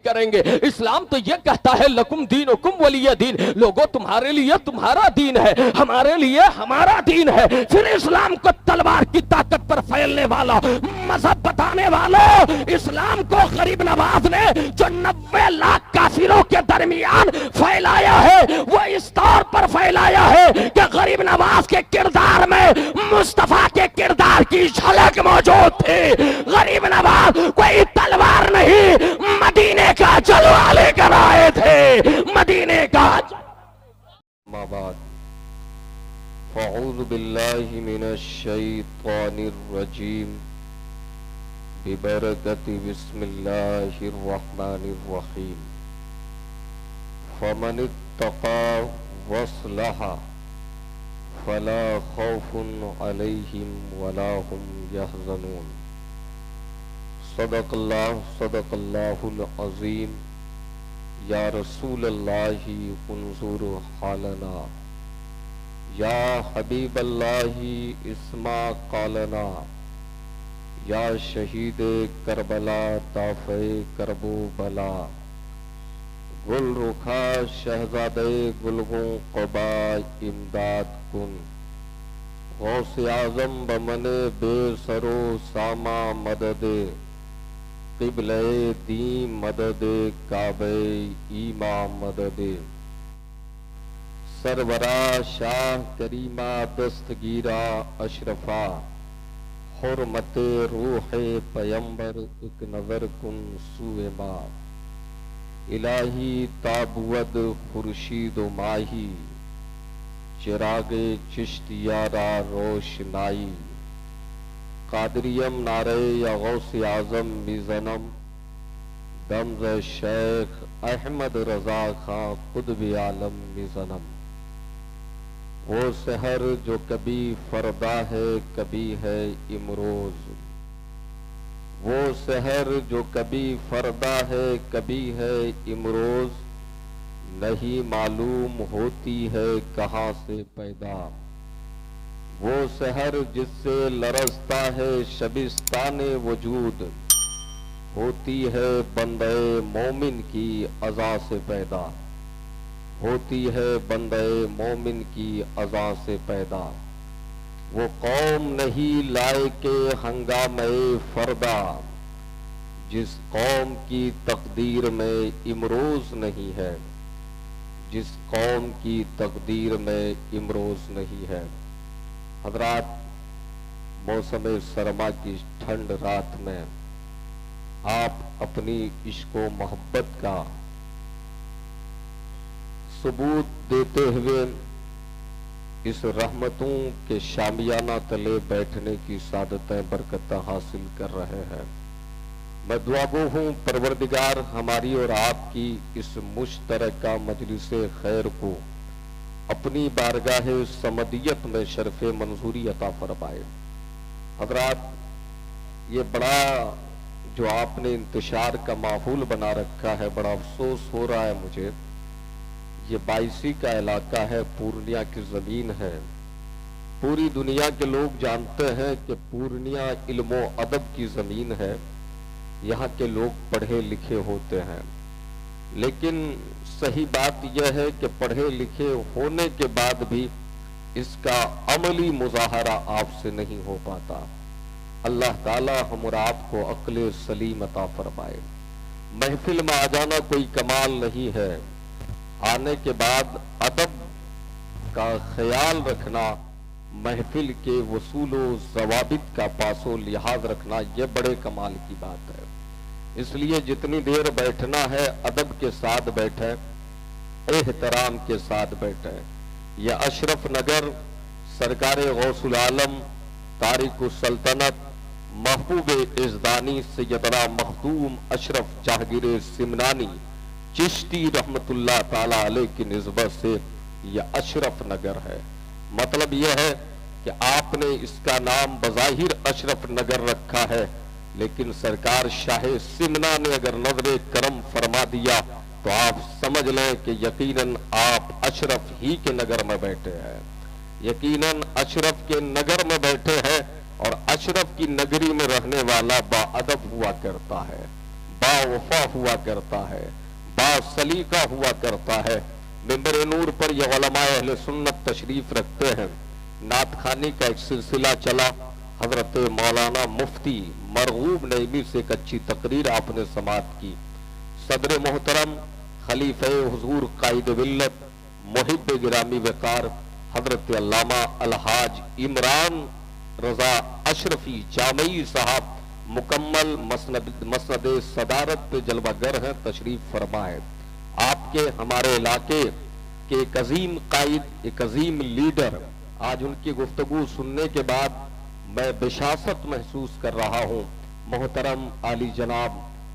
کریں گے. اسلام تو یہ کہتا ہے لکم دینکم ولی دین، لوگوں تمہارے لیے تمہارا دین ہے، ہمارے لیے ہمارا دین ہے. پھر اسلام کو تلوار کی طاقت پر پھیلنے والا، مذہب بتانے والا اسلام کو غریب نواز نے جو 90 لاکھ کافروں کے درمیان پھیلایا ہے، وہ اس طور پر پھیلایا ہے کہ غریب نواز کے کردار میں مصطفیٰ کے کردار کی جھلک موجود تھی. غریب نواز کوئی تلوار نہیں، مدینے کا جلوہ لے کر آئے تھے، مدینے کا. ما بعد فاعوذ باللہ من الشیطان الرجیم ببرکت بسم اللہ الرحمن الرحیم. فمن اتقى واصلح فلا خوف علیہم ولا هم يحزنون. صدق اللہ العظیم. یا رسول اللہ انظر حالنا، یا حبیب اللہ اسمع قالنا، یا شہید کربلا دافع کرب و بلا. گل رخا شہزادے گلگوں قبا امداد کن. غوث اعظم بمن بے سرو ساما مدد. قبلہ دین مدد کعبہ ایمان مدد. سرورا شاہ کریمہ دستگیرہ اشرفا. حرمت روح پیمبر ایک نظر کن سوئے ما. الہی تابود خورشید و ماہی، چراغ چشتیارہ روشنائی. قادریم نعرے یا غوث اعظم میزنم. دمز شیخ احمد رضا خان قطب عالم میزنم. وہ سحر جو کبھی فردا ہے کبھی ہے امروز. وہ سحر جو کبھی فردا ہے کبھی ہے امروز. نہیں معلوم ہوتی ہے کہاں سے پیدا. وہ سحر جس سے لرزتا ہے شبستان وجود. ہوتی ہے بندے مومن کی اذى سے پیدا. ہوتی ہے بندے مومن کی اذى سے پیدا. وہ قوم نہیں لائے کہ ہنگامے فردا. جس قوم کی تقدیر میں امروز نہیں ہے. جس قوم کی تقدیر میں امروز نہیں ہے. حضرات، موسم سرما کی ٹھنڈ رات میں آپ اپنی عشق و محبت کا ثبوت دیتے ہوئے اس رحمتوں کے شامیانہ تلے بیٹھنے کی سعادتیں برکتیں حاصل کر رہے ہیں. میں دعا گو ہوں پروردگار ہماری اور آپ کی اس مشترکہ مجلس خیر کو اپنی بارگاہ صمدیت میں شرف منظوری عطا فرمائے. حضرات، یہ بڑا جو آپ نے انتشار کا ماحول بنا رکھا ہے، بڑا افسوس ہو رہا ہے مجھے. یہ بائیسی کا علاقہ ہے، پورنیہ کی زمین ہے. پوری دنیا کے لوگ جانتے ہیں کہ پورنیہ علم و ادب کی زمین ہے. یہاں کے لوگ پڑھے لکھے ہوتے ہیں، لیکن صحیح بات یہ ہے کہ پڑھے لکھے ہونے کے بعد بھی اس کا عملی مظاہرہ آپ سے نہیں ہو پاتا. اللہ تعالی ہم اور آپ کو عقل سلیم عطا فرمائے. محفل میں آ جانا کوئی کمال نہیں ہے، آنے کے بعد ادب کا خیال رکھنا، محفل کے وصول و ضوابط کا پاس و لحاظ رکھنا، یہ بڑے کمال کی بات ہے. اس لیے جتنی دیر بیٹھنا ہے ادب کے ساتھ بیٹھے، احترام کے ساتھ بیٹھے. یہ اشرف نگر سرکار غوث العالم تارک السلطنت محبوب ازدانی سیدنا مخدوم اشرف جہانگیر سمنانی چشتی رحمت اللہ تعالی علیہ کی نسبت سے یہ اشرف نگر ہے. مطلب یہ ہے کہ آپ نے اس کا نام بظاہر اشرف نگر رکھا ہے، لیکن سرکار شاہ سمنا نے اگر نظر کرم فرما دیا تو آپ سمجھ لیں کہ یقیناً آپ اشرف ہی کے نگر میں بیٹھے ہیں. یقیناً اشرف کے نگر میں بیٹھے ہیں، اور اشرف کی نگری میں رہنے والا با ادب ہوا کرتا ہے، बावफा हुआ करता है, बासलीका हुआ करता है। मिंबर नूर पर यह उलमाए अहले सुन्नत तशरीफ रखते हैं। नात खानी का एक सिलसिला चला। हजरत मौलाना मुफ्ती मरगूब नईमी से एक अच्छी तकरीर आपने समाअत की। सदर मोहतरम खलीफे हुजूर कायद मिल्लत मुहिब गिरामी वकार हजरत अल्लामा अलहाज इमरान रजा अशरफी जामई साहब मुकम्मल मसनद सदारत पे जलवागर हैं, तशरीफ फरमा है। आपके हमारे इलाके के एक अजीम कायद, एक अजीम लीडर, आज उनकी गुफ्तगू सुनने के बाद मैं बिशासत महसूस कर रहा हूँ। मोहतरम आली जनाब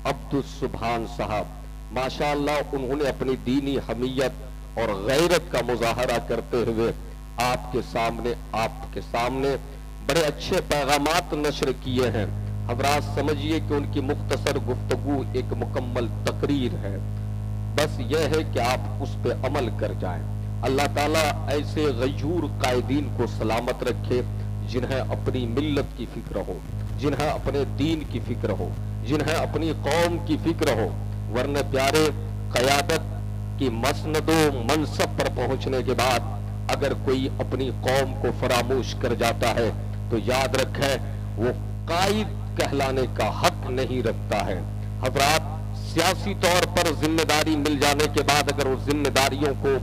अब्दुल सुभान साहब, माशाअल्लाह उन्होंने अपनी दीनी हमीयत और गैरत का मुजाहरा करते हुए आपके सामने बड़े अच्छे पैगामात नशर किए हैं। हजरात समझिए कि उनकी मुख्तसर गुफ्तगू एक मुकम्मल तकरीर है। बस यह है कि आप उस पे अमल कर जाएं। अल्लाह ताला ऐसे गयूर कायदीन को सलामत रखे जिन्हें अपनी मिल्लत की फिक्र हो, जिन्हें अपने दीन की फिक्र हो, जिन्हें अपनी कौम की फिक्र हो। वरना प्यारे क़यादत की मसनदो मनसब पर पहुंचने के बाद अगर कोई अपनी कौम को फरामोश कर जाता है तो याद रखें वो कायद कहलाने का हक नहीं रखता है। हजरात सियासी तौर पर जिम्मेदारी मिल जाने के बाद अगर उस जिम्मेदारियों को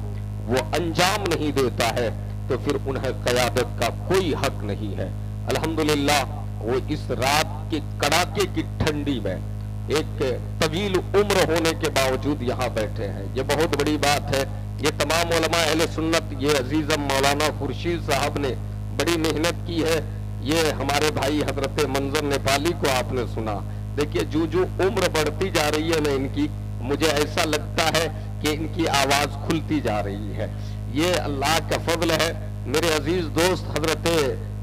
वो अंजाम नहीं देता है तो फिर उन्हें क़यादत का कोई हक नहीं है। अल्हम्दुलिल्लाह वो इस रात के कड़ाके की ठंडी में एक तवील उम्र होने के बावजूद यहाँ बैठे हैं, ये बहुत बड़ी बात है। ये तमाम उलमा अहले सुन्नत, ये अजीजम मौलाना खुर्शीद साहब ने बड़ी मेहनत की है। ये हमारे भाई हजरत मंजर नेपाली को आपने सुना। देखिए जो उम्र बढ़ती जा रही है ना इनकी, मुझे ऐसा लगता है कि इनकी आवाज खुलती जा रही है। ये अल्लाह का फजल है। मेरे अजीज दोस्त हजरत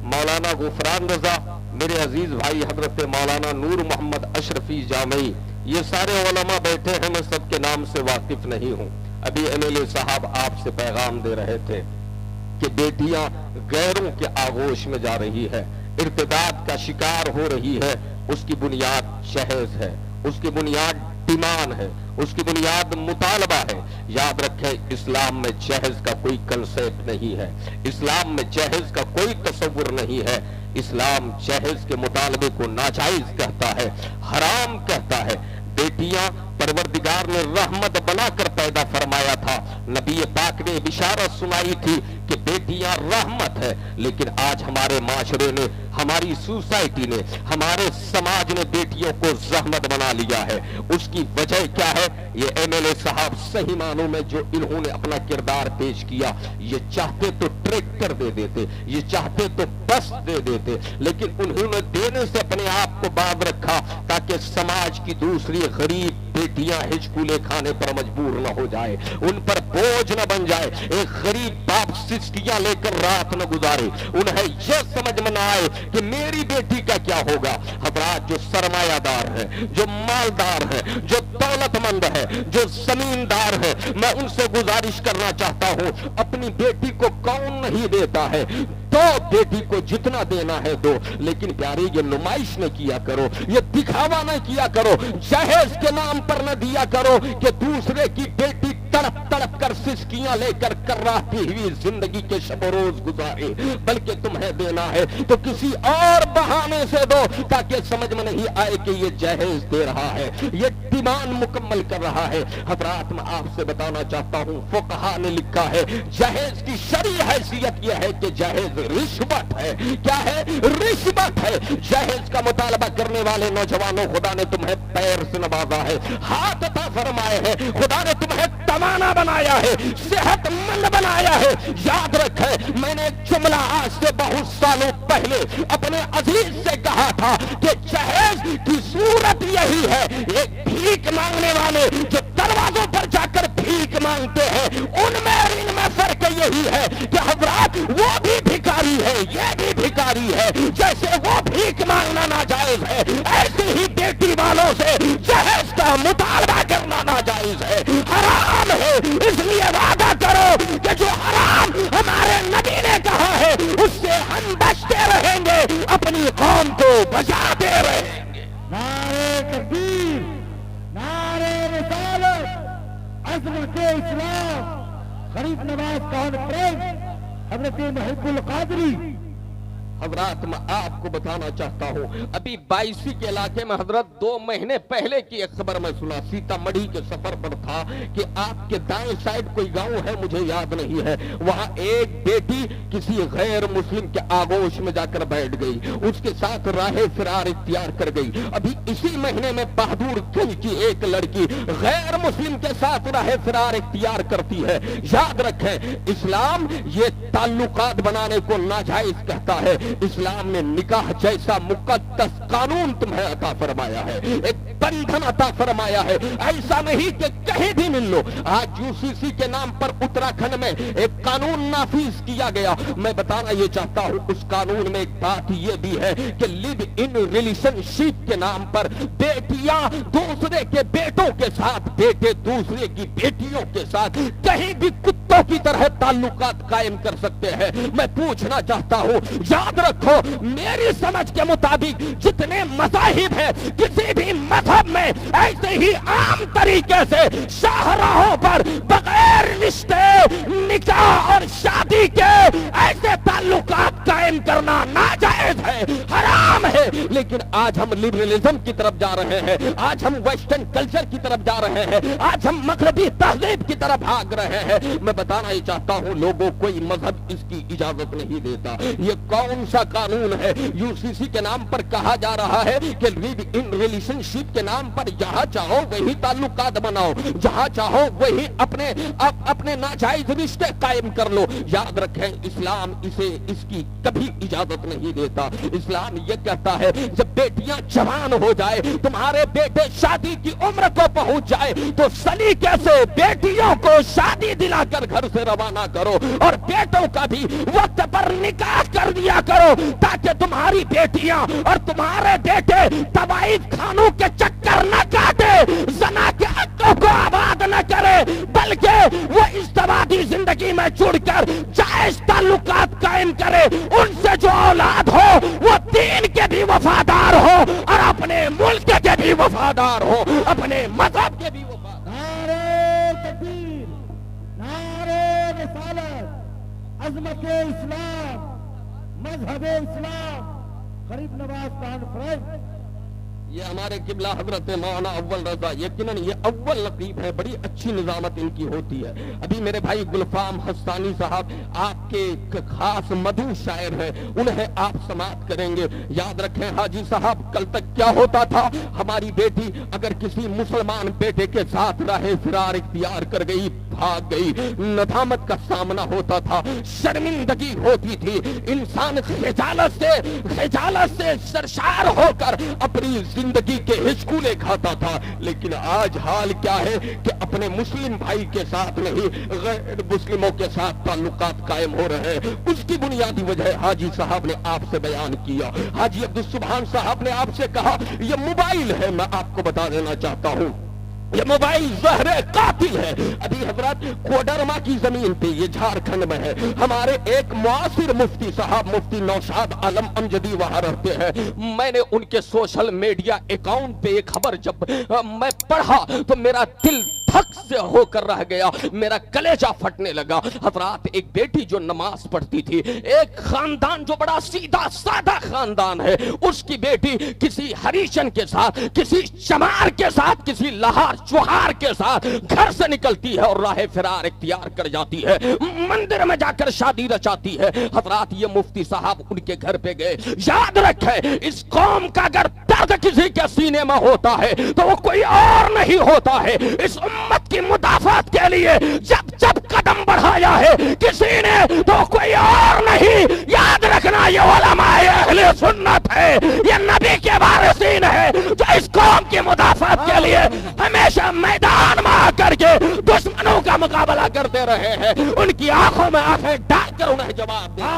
मौलाना गुफरान रजा, मेरे अजीज भाई हजरत मौलाना नूर मोहम्मद अशरफी जामई, ये सारे उलमा बैठे हैं, मैं सबके नाम से वाकिफ नहीं हूँ। अभी एमएलए साहब आपसे पैगाम दे रहे थे कि बेटियां गैरों के आगोश में जा रही है, इर्तिदाद का शिकार हो रही है। उसकी बुनियाद जहेज है, उसकी बुनियाद डिमांड है, उसकी बुनियाद मुतालबा है। याद रखें इस्लाम में जहेज का कोई कंसेप्ट नहीं है, इस्लाम में जहेज का कोई तस्वुर नहीं है। इस्लाम जहेज के मुतालबे को नाजायज कहता है, हराम कहता है। बेटियां परवरदिगार ने रहमत बनाकर पैदा फरमाया था। नबी पाक ने बिशारत सुनाई थी कि बेटियां रहमत है, लेकिन आज हमारे माशरे ने, हमारी सोसाइटी ने, हमारे समाज ने बेटियों को जहमत बना लिया है। उसकी वजह क्या है? ये एमएलए साहब सही मानों में जो इन्होंने अपना किरदार पेश किया, ये चाहते तो ट्रैक्टर दे देते, ये चाहते तो बस दे देते, लेकिन उन्होंने देने से अपने आप को बाज रखा ताकि समाज की दूसरी गरीब बेटियां हिचकुले खाने पर मजबूर न हो जाए, उन पर बोझ न बन जाए। एक गरीब बाप सिस्कियां लेकर रात न गुजारे, उन्हें यह समझ में न आए कि मेरी बेटी का क्या होगा। हजरात जो सरमायादार है, जो मालदार है, जो दौलतमंद है, जो जमींदार है, मैं उनसे गुजारिश करना चाहता हूं, अपनी बेटी को कौन नहीं देता है? तो बेटी को जितना देना है दो, लेकिन प्यारी ये नुमाइश न किया करो, ये दिखावा न किया करो, जहेज के नाम पर न दिया करो कि दूसरे की बेटी तड़प तड़प कर सिसकियां लेकर कर्राती हुई जिंदगी के शब रोज गुजारे। बल्कि तुम्हें देना है तो किसी और बहाने से दो ताकि समझ में नहीं आए कि ये जहेज दे रहा है, ये डिमांड मुकम्मल कर रहा है। हजरात मैं आपसे बताना चाहता हूँ, फुकहा ने लिखा है जहेज की शरई हैसियत यह है कि जहेज रिश्वत है। क्या है? रिश्वत है। जहेज का मुतालबा करने वाले नौजवानों, खुदा ने तुम्हें पैर से नवाजा है, हाथ अता फरमाए है, खुदा ने तुम्हें तवाना बनाया है, सेहतमंद बनाया है। याद रखे, मैंने एक जुमला आज से बहुत सालों पहले अपने अजीज से कहा था कि जहेज की सूरत यही है, एक भीख मांगने वाले जो दरवाजों पर जाकर भीख मांगते हैं, उनमें और इनमें फर्क यही है कि हजरात वो भी भिखारी है, ये भी भिखारी है। जैसे वो भीख मांगना नाजायज है, ऐसे ही बेटी वालों से जहेज का मुतालबा करना नाजायज है, हराम है। इसलिए वादा करो कि जो हराम हमारे नबी ने कहा है उससे हम बचते रहेंगे, अपनी कौम को बचाते रहेंगे। नारे तकबीर, अजमत इस्लाम गरीब नवाज कॉन्फ्रेंस हजरत मुहिब्बुल कादरी। हजरत मैं आपको बताना चाहता हूँ, अभी बाईसी के इलाके में हजरत 2 महीने पहले की एक खबर मैं सुना, सीतामढ़ी के सफर पर था कि आपके दाएं साइड कोई गांव है, मुझे याद नहीं है, वहां एक बेटी किसी गैर मुस्लिम के आगोश में जाकर बैठ गई, उसके साथ राहे फिरार इख्तियार कर गई। अभी इसी महीने में बहादुरगंज की एक लड़की गैर मुस्लिम के साथ राहे फिरार इख्तियार करती है। याद रखें, इस्लाम ये ताल्लुकात बनाने को नाजायज कहता है। इस्लाम ने निकाह जैसा मुकद्दस कानून तुम्हें अता फरमाया है, एक बंधन अता फरमाया है। ऐसा नहीं कि कहीं भी मिल लो। आज यूसीसी के नाम पर उत्तराखंड में एक कानून नाफिज किया गया। मैं बताना ये चाहता हूँ, उस कानून में एक बात ये भी है कि लिव इन रिलेशनशिप के नाम पर बेटियां दूसरे के बेटों के साथ, बेटे दूसरे की बेटियों के साथ कहीं भी कुत्तों की तरह ताल्लुकात कायम कर सकते हैं। मैं पूछना चाहता हूँ, याद रखो, मेरी समझ के मुताबिक जितने मज़ाहिब हैं, किसी भी मजहब में ऐसे ही आम तरीके से शाहराहों पर बगैर रिश्ते, निकाह और शादी के ऐसे ताल्लुकात कायम करना नाजायज है, हराम है। लेकिन आज हम लिबरलिज्म की तरफ जा रहे हैं, आज हम वेस्टर्न कल्चर की तरफ जा रहे हैं, आज हम मगरबी तहजीब की तरफ भाग रहे हैं। मैं बताना ही चाहता हूँ लोगों, कोई मजहब इसकी इजाजत नहीं देता। ये कौन सा कानून है? यूसीसी के नाम पर कहा जा रहा है कि लिव इन रिलेशनशिप के नाम पर जहां चाहो वही ताल्लुकात बनाओ, जहां चाहो वही अपने नाजायज रिश्ते कायम कर लो। याद रखें, इस्लाम इसकी कभी इजाजत नहीं देता। इस्लाम ये कहता है, जब बेटियां जवान हो जाए, तुम्हारे बेटे शादी की उम्र को पहुंच जाए, तो सलीके से बेटियों को शादी दिलाकर घर से रवाना करो और बेटों का भी वक्त पर निकाह कर दिया करो, ताकि तुम्हारी बेटियां और तुम्हारे बेटे तवाइफ खानों के चक्कर न काटे, जना के हकों को आबाद न करे, बल्कि वो इज्तमाही जिंदगी में जुड़कर जायज ताल्लुकात कायम करे। उनसे जो औलाद हो वो दीन के भी वफादार हो और अपने मुल्क के भी वफादार हो, अपने मजहब के भी वफादार। नारे तकबीर, नारे रिसालत, अज़मत इस्लाम, मजहब इस्लाम, गरीब नवाज कॉन्फ्रेंस। ये हमारे किबला हजरत मौलाना अव्वल रजा, यकीनन ये अव्वल लकीब है, बड़ी अच्छी निजामत इनकी होती है। अभी मेरे भाई गुलफाम हस्तानी साहब आपके खास मधु शायर हैं, उन्हें आप समाप्त करेंगे। याद रखें हाजी साहब, कल तक क्या होता था, हमारी बेटी अगर किसी मुसलमान बेटे के साथ राहे फिरार इख्तियार कर गई, भाग गई, नदामत का सामना होता था, शर्मिंदगी होती थी, इंसान खिजालत से सरशार होकर अपनी जिंदगी के हिचकुले खाता था। लेकिन आज हाल क्या है कि अपने मुस्लिम भाई के साथ नहीं, गैर मुस्लिमों के साथ ताल्लुकात कायम हो रहे हैं। उसकी बुनियादी वजह हाजी साहब ने आपसे बयान किया, हाजी अब्दुल सुभान साहब ने आपसे कहा, ये मोबाइल है। मैं आपको बता देना चाहता हूँ, ये मोबाइल जहरे कातिल है। अभी हजरत कोडरमा की जमीन पे, ये झारखंड में है, हमारे एक मुआसिर मुफ्ती साहब, मुफ्ती नौशाद आलम अमजदी वहां रहते हैं। मैंने उनके सोशल मीडिया अकाउंट पे एक खबर जब मैं पढ़ा तो मेरा दिल धक से होकर रह गया, मेरा कलेजा फटने लगा। हजरात, एक बेटी जो नमाज पढ़ती थी, एक खानदान जो बड़ा सीधा साधा खानदान है, उसकी बेटी किसी हरीशन के साथ, किसी चमार के साथ, किसी लहार चुहार के साथ घर से निकलती है और राह फिरार इख्तियार कर जाती है, मंदिर में जाकर शादी रचाती है। हजरात, ये मुफ्ती साहब उनके घर पे गए। याद रखें, इस कौम का अगर दर्द किसी के सीने में होता है तो वो कोई और नहीं होता है, इस उम्मत की मुदाफात के लिए जब जब कदम बढ़ाया है किसी ने, तो कोई और नहीं। याद रखना, ये उलमाए अहले सुन्नत है, ये नबी के वारिसीन है, जो इस कौम की मुदाफात के लिए हमेशा मैदान में आकर के दुश्मनों का मुकाबला करते रहे हैं। उनकी आंखों में आंखें डालकर उन्हें जवाब दिया।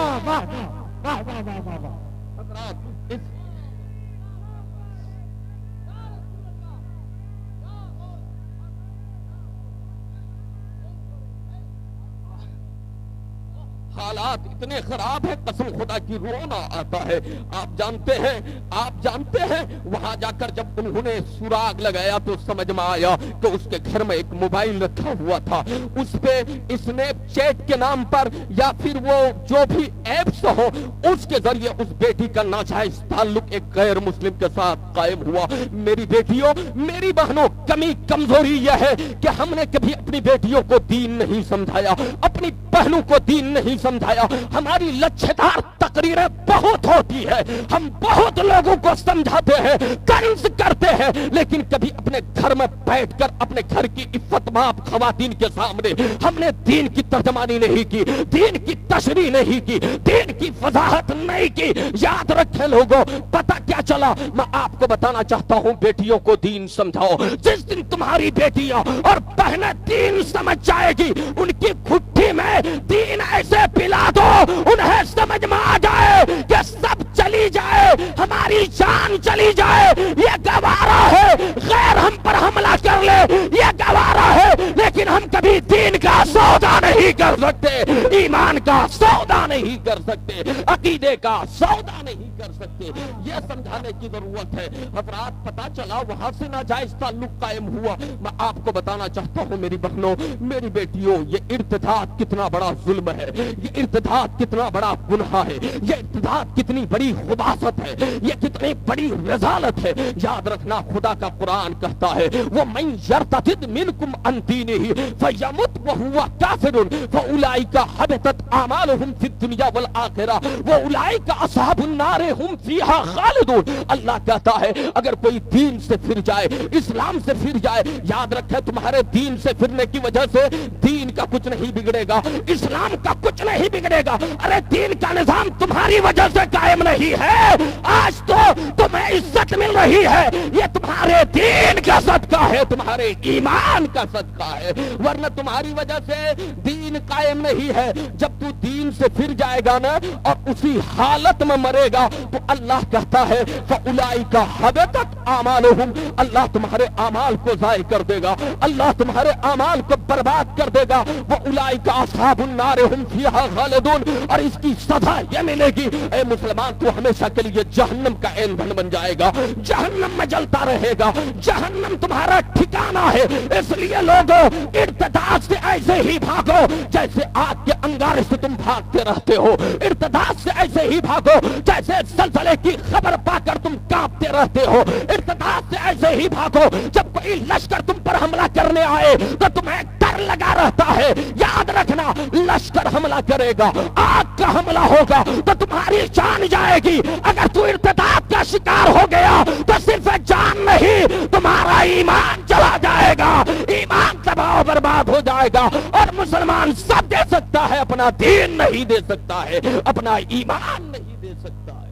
حالات اتنے خراب ہیں قسم خدا کی رونا آتا ہے. آپ جانتے ہیں وہاں جا کر جب انہوں نے سراغ لگایا تو سمجھ میں آیا کہ اس کے گھر میں ایک موبائل رکھا ہوا تھا, اس پہ اسنیپ چیٹ کے نام پر یا پھر وہ جو بھی ایپس ہو اس کے ذریعے اس بیٹی کا ناجائز تعلق ایک غیر مسلم کے ساتھ قائم ہوا. میری بیٹیوں, میری بہنوں, کمی کمزوری یہ ہے کہ ہم نے کبھی اپنی بیٹیوں کو دین نہیں سمجھایا, اپنی بہنوں کو دین نہیں سمجھایا. ہماری لچھدار تقریریں بہت ہوتی ہے, ہم بہت لوگوں کو سمجھاتے ہیں, طنز کرتے ہیں, لیکن کبھی اپنے گھر میں بیٹھ کر اپنے گھر کی عفت ماب خواتین کے سامنے ہم نے دین کی ترجمانی نہیں کی, دین کی تشریح نہیں کی, دین کی وضاحت نہیں کی. یاد رکھیں لوگوں, پتہ کیا چلا؟ میں آپ کو بتانا چاہتا ہوں, بیٹیوں کو دین سمجھاؤ. جس دن تمہاری بیٹیاں اور بہنیں دین سمجھ جائے گی, ان کی گھٹی میں دین ایسے پلا دو انہیں سمجھ میں آ جائے کہ سب چلی جائے, ہماری جان چلی جائے, یہ گوارا ہے. غیر ہم پر حملہ کر لے, یہ گوارا ہے, لیکن ہم کبھی دین کا سودا نہیں کر سکتے, ایمان کا سودا نہیں کر سکتے, عقیدے کا سودا نہیں کر سکتے. یہ سمجھانے کی ضرورت ہے. حضرات پتا چلا وہاں سے ناجائز تعلق قائم ہوا. میں آپ کو بتانا چاہتا ہوں میری بہنوں, میری بیٹیوں, یہ ارتداد کتنا بڑا ظلم ہے, یہ ارتداد کتنا بڑا گناہ ہے, یہ ارتداد کتنی بڑی خباثت ہے, یہ کتنی بڑی رذالت ہے. یاد رکھنا, خدا کا قرآن کہتا ہے وَمَن يَرْتَدِدْ مِنْكُمْ عَنْ دِينِهِ فَيَمُتْ وَهُوَ كَافِرٌ فَأُولَئِكَ حَبِطَتْ أَعْمَالُهُم فِي الدُّنْيَا وَالْآخِرَةِ وَأُولَئِكَ أَصْحَابُ النَّارِ هُمْ فِيهَا خَالِدُونَ. اللہ کہتا ہے اگر کوئی دین سے پھر جائے, اسلام سے پھر جائے, یاد رکھے تمہارے دین سے پھرنے کی وجہ سے دین کا کچھ نہیں بگڑے گا, اسلام کا کچھ نہیں بگڑے گا. ارے دین کا نظام تمہاری وجہ سے قائم نہیں ہے. آج تو تمہیں عزت مل رہی ہے, یہ تمہارے دین کا صدقہ ہے, تمہارے ایمان کا صدقہ ہے, ورنہ تمہاری وجہ سے دین قائم نہیں ہے. جب تو دین سے پھر جائے گا نا اور اسی حالت میں مرے گا تو اللہ کہتا ہے فَأُولَئِكَ حَبِطَتْ أَعْمَالُهُمْ, اللہ تمہارے اعمال کو ضائع کر دے گا, اللہ تمہارے اعمال کو برباد کر دے گا. وَأُولَئِكَ أَصْحَابُ النَّارِ هُمْ فِيهَا خَالِدُونَ, اور اس کی سزا یہ ملے گی. اے مسلمان, تو ہمیشہ کے لیے جہنم کا ایندھن بن جائے گا, جہنم میں جلتا رہے گا, جہنم تمہارا ٹھکانہ ہے. اس لیے لوگوں, ارتداد سے ایسے ہی بھاگو جیسے آگ کے انگارے سے تم بھاگتے رہتے ہو, ارتداد سے ایسے ہی بھاگو جیسے زلزلے کی خبر پا کر تم کانپتے رہتے ہو, ارتداد سے ایسے ہی بھاگو جب کوئی لشکر تم پر حملہ کرنے آئے تو تمہیں ڈر لگا رہتا ہے. یاد رکھنا, لشکر حملہ کرے گا, آگ کا حملہ ہوگا تو تمہاری جان جائے گی. اگر تو ارتداد کا شکار ہو گیا تو صرف جان نہیں, تمہارا ایمان چلا جائے گا, ایمان تباہ و برباد ہو جائے گا. اور مسلمان سب دے سکتا ہے, اپنا دین نہیں دے سکتا ہے, اپنا ایمان نہیں دے سکتا ہے.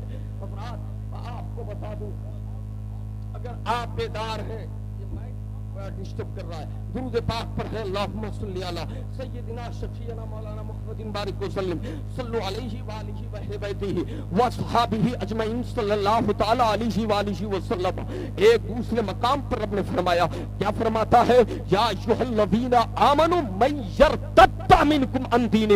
آپ کو بتا دوں, اگر آپ بیدار ہیں, یہ مائک ڈسٹرب کر رہا ہے, درود پاک پر ہے اللہم صلی علی سیدنا شفیعنا مولانا محمد بارک وسلم صلو علیہ وآلہ وآلہ بیتہ واصحابہ اجمعین صلی اللہ تعالی علیہ وآلہ وسلم. ایک دوسرے مقام پر رب نے فرمایا, کیا فرماتا ہے؟ یا ایھا الذین آمنوا من یرتد منکم عن دینہ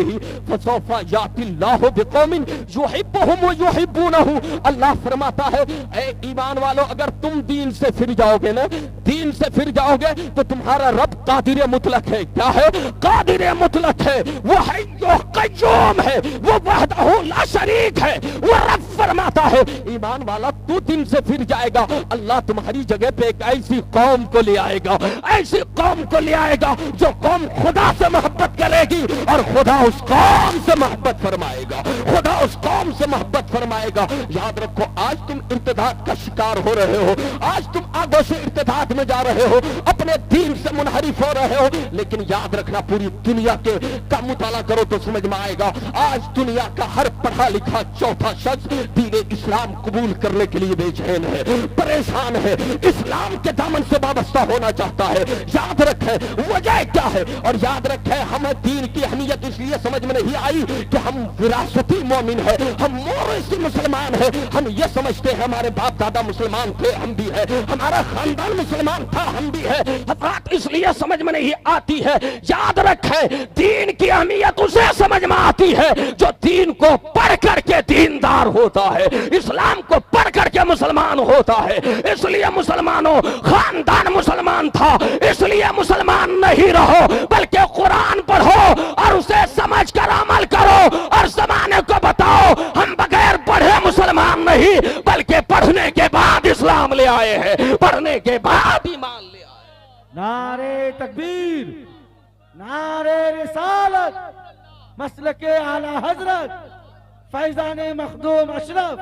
فسوف یأتی اللہ بقوم یحبہم ویحبونہ. اللہ فرماتا ہے اے ایمان والو, اگر تم دین سے پھر جاؤ گے نا, دین سے پھر جاؤ گے تو تمہارا رب قادر مطلق ہے. کیا ہے؟ قادر مطلق ہے, وہ حی و قیوم ہے, وہ وحدہ لا شریک ہے. وہ رب فرماتا ہے ایمان والا, تو دین سے پھر جائے گا, اللہ تمہاری جگہ پہ ایک ایسی قوم کو لے آئے گا, ایسی قوم کو لے آئے گا جو قوم خدا سے محبت کرے گی اور خدا اس قوم سے محبت فرمائے گا, خدا اس قوم سے محبت فرمائے گا. یاد رکھو, آج تم ارتداد کا شکار ہو رہے ہو, آج تم آگوں سے ارتداد میں جا رہے ہو, اپنے دین سے منحرف ہو رہے ہو, لیکن یاد رکھنا پوری دنیا کے کا مطالعہ کرو تو سمجھ میں آئے گا. آج دنیا کا ہر پڑھا لکھا چوتھا شخص دین اسلام قبول کرنے کے کے لیے بے چین ہے، پریشان ہے، اسلام کے دامن سے وابستہ ہونا چاہتا ہے۔ یاد رکھیں وجہ کیا ہے، اور یاد رکھیں ہمیں دین کی اہمیت اس لیے سمجھ میں نہیں آئی کہ ہم وراثتی مومن ہیں، ہم موروثی مسلمان ہیں۔ ہم یہ سمجھتے ہیں ہمارے باپ دادا مسلمان تھے، ہم بھی ہیں، ہمارا خاندان مسلمان تھا، ہم بھی ہیں۔ حضرات اس لیے سمجھ میں نہیں آتی ہے۔ یاد رکھیں دین کی اہمیت اسے سمجھ میں آتی ہے جو دین کو پڑھ کر کے دیندار ہوتا ہے، اسلام کو پڑھ کر کے مسلمان ہوتا ہے۔ اس لیے مسلمانوں، خاندان مسلمان تھا اس لیے مسلمان نہیں رہو، بلکہ قرآن پڑھو اور اسے سمجھ کر عمل کرو، اور زمانے کو بتاؤ ہم بغیر پڑھے مسلمان نہیں بلکہ پڑھنے کے بعد اسلام لے آئے ہیں، پڑھنے کے بعد ایمان لے آئے۔ نعرے تکبیر، نعرے رسالت، مسلک اعلی حضرت فیضان مخدوم اشرف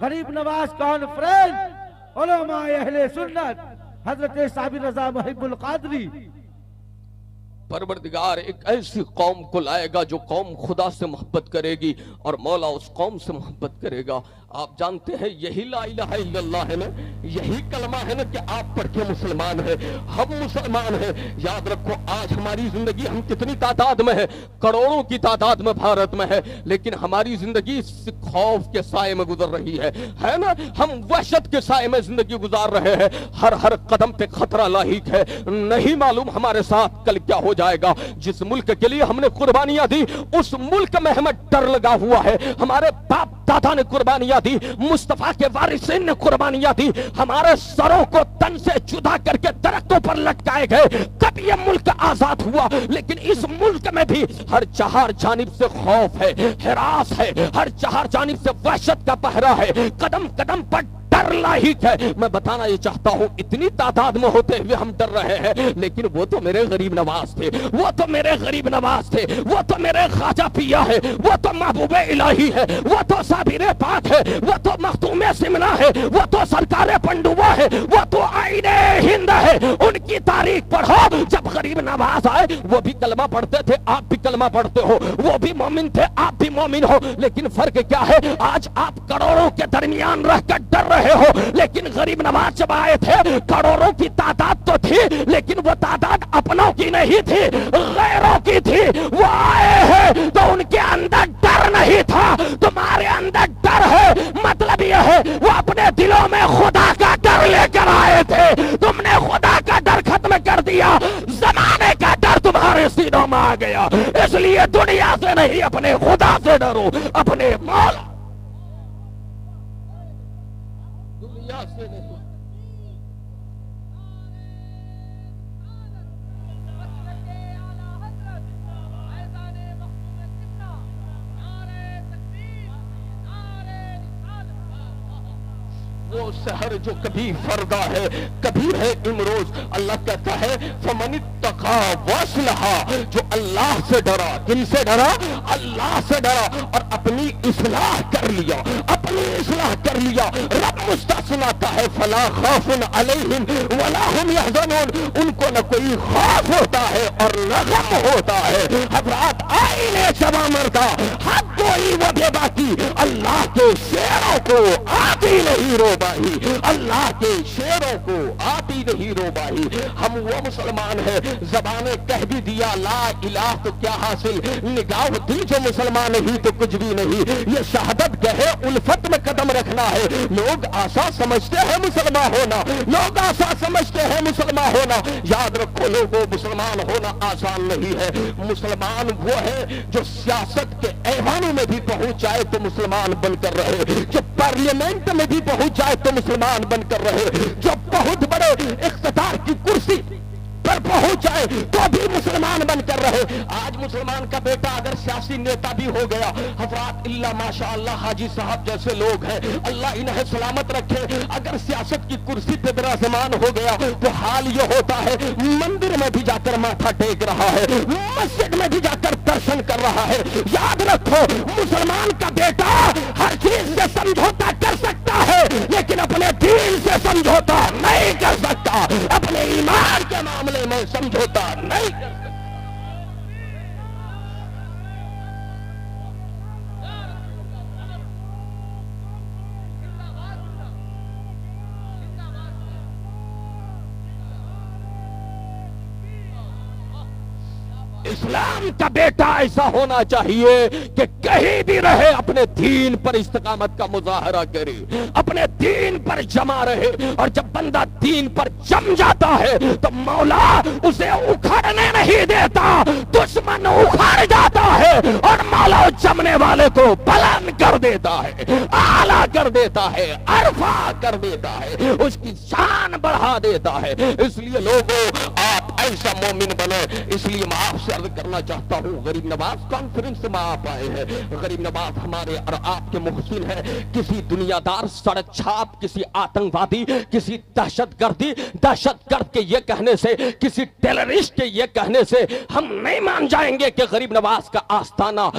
غریب نواز کانفرنس علماء اہل سنت حضرت صابر رضا محب القادری۔ پروردگار ایک ایسی قوم کو لائے گا جو قوم خدا سے محبت کرے گی اور مولا اس قوم سے محبت کرے گا۔ آپ جانتے ہیں یہی لا الہ الا اللہ ہے نا، یہی کلمہ ہے نا کہ آپ پڑھ کے مسلمان ہیں، ہم مسلمان ہیں۔ یاد رکھو آج ہماری زندگی ہم کتنی تعداد میں ہے، کروڑوں کی تعداد میں بھارت میں ہے، لیکن ہماری زندگی خوف کے سائے میں گزر رہی ہے نا، ہم وحشت کے سائے میں زندگی گزار رہے ہیں، ہر قدم پہ خطرہ لاحق ہے، نہیں معلوم ہمارے ساتھ کل کیا ہو جائے گا۔ جس ملک کے لیے ہم نے قربانیاں دی اس ملک میں ہمیں ڈر لگا ہوا ہے، ہمارے باپ دادا نے قربانیاں دی، مصطفیٰ کے وارثین نے قربانیاں دی، ہمارے سروں کو تن سے جدا کر کے درختوں پر لٹکائے گئے، کب یہ ملک آزاد ہوا؟ لیکن اس ملک میں بھی ہر چہار جانب سے خوف ہے، ہراس ہے، ہر چہار جانب سے وحشت کا پہرا ہے، قدم قدم پر ڈر لاحق ہے۔ میں بتانا یہ چاہتا ہوں اتنی تعداد میں ہوتے ہوئے ہم ڈر رہے ہیں، لیکن وہ تو میرے غریب نواز تھے، وہ تو میرے غریب نواز تھے، وہ تو میرے خواجہ پیا ہے، وہ تو محبوب الہی ہے، وہ تو صابر پاک ہے، وہ تو مختوم سمنا ہے، وہ تو سرکار پنڈوا ہے، وہ تو آئین ہند ہے۔ ان کی تاریخ پڑھو، جب غریب نواز آئے وہ بھی کلمہ پڑھتے تھے، آپ بھی کلمہ پڑھتے ہو، وہ بھی مومن تھے، آپ بھی مومن ہو، لیکن فرق کیا ہے؟ آج آپ کروڑوں کے درمیان رہ کر ڈر رہے ہو، لیکن غریب نواز جب آئے تھے کروڑوں کی تعداد تو تھی، لیکن وہ تعداد اپنوں کی نہیں تھی، غیروں کی تھی۔ وہ آئے ہیں تو ان کے اندر ڈر نہیں تھا، تمہارے اندر ڈر ہے، مطلب یہ ہے وہ اپنے دلوں میں خدا کا ڈر لے کر آئے تھے، تم نے خدا کا ڈر ختم کر دیا، زمانے کا ڈر تمہارے سینوں میں آ گیا۔ اس لیے دنیا سے نہیں اپنے خدا سے ڈرو، اپنے مولا سے نہیں۔ وہ سحر جو کبھی فردا ہے کبھی ہے امروز، اللہ کہتا ہے فمن اتقا واصلحا، جو اللہ سے ڈرا، کن سے ڈرا؟ اللہ سے ڈرا، اور اپنی اصلاح کر لیا، اپنی اصلاح کر لیا۔ رب مستثناتا ہے فلا خوف علیہم ولا هم يحزنون، ان کو نہ کوئی خوف ہوتا ہے اور نہ غم ہوتا ہے۔ حضرات آئینے چبا مردا حد کوئی وہ بے باکی، اللہ کے شیروں کو آتی نہیں رو باہی، اللہ کے شیروں کو آتی نہیں رو باہی۔ ہم وہ مسلمان ہیں زبان کہہ بھی دیا لا الہ تو کیا حاصل، نگاہ دل جو مسلمان نہیں تو کچھ بھی نہیں۔ یہ شہادت کہے الفت میں قدم رکھنا ہے۔ لوگ آسا سمجھتے ہیں مسلمان ہونا، لوگ آسا سمجھتے ہیں مسلمان ہونا، یاد رکھو لوگوں مسلمان ہونا آسان نہیں ہے۔ مسلمان وہ ہے جو سیاست کے ایوانوں میں بھی پہنچ جائے تو مسلمان بن کر رہے، جو پارلیمنٹ میں بھی پہنچ جائے تو مسلمان بن کر رہے، جو بہت بڑے اقتدار کی کرسی پر پہنچ جائے تو بھی مسلمان بن کر رہے۔ آج مسلمان کا بیٹا اگر سیاسی نیتا بھی ہو گیا، حضرات اللہ ماشاءاللہ حاجی صاحب جیسے لوگ ہیں، اللہ انہیں سلامت رکھے، اگر سیاست کی کرسی پہ براجمان ہو گیا تو حال یہ ہوتا ہے مندر میں بھی جا کر ماتھا ٹیک رہا ہے، مسجد میں بھی جا کر درشن کر رہا ہے۔ یاد رکھو مسلمان کا بیٹا ہر چیز سے سمجھوتا کر سکتا ہے لیکن اپنے دین سے سمجھوتا نہیں کر سکتا، اپنے ایمان کے معاملے میں سمجھوتا نہیں کر سکتا۔ اسلام کا بیٹا ایسا ہونا چاہیے کہ کہیں بھی رہے اپنے دین پر استقامت کا مظاہرہ کرے, اپنے دین پر جمع رہے. اور جب بندہ دین پر جم جاتا ہے تو مولا اسے اکھڑنے نہیں دیتا, دشمن اکھڑ جاتا ہے اور مولا جمنے والے کو بلند کر دیتا ہے, اعلیٰ کر دیتا ہے, عرفہ کر دیتا ہے, اس کی شان بڑھا دیتا ہے. اس لیے لوگوں آپ ایسا مومن بنو. اس لیے میں آپ سے عرض کرنا چاہتا ہوں, غریب نواز کانفرنس میں آپ آئے ہیں. غریب نواز ہمارے اور آپ کے محسن ہے. کسی دنیا دار, سڑک چھاپ, کسی آتنکوادی, کسی دہشت گرد کے یہ کہنے سے, کسی ٹیررسٹ کے یہ کہنے سے ہم نہیں مان جائیں گے کہ غریب نواز کا آستانہ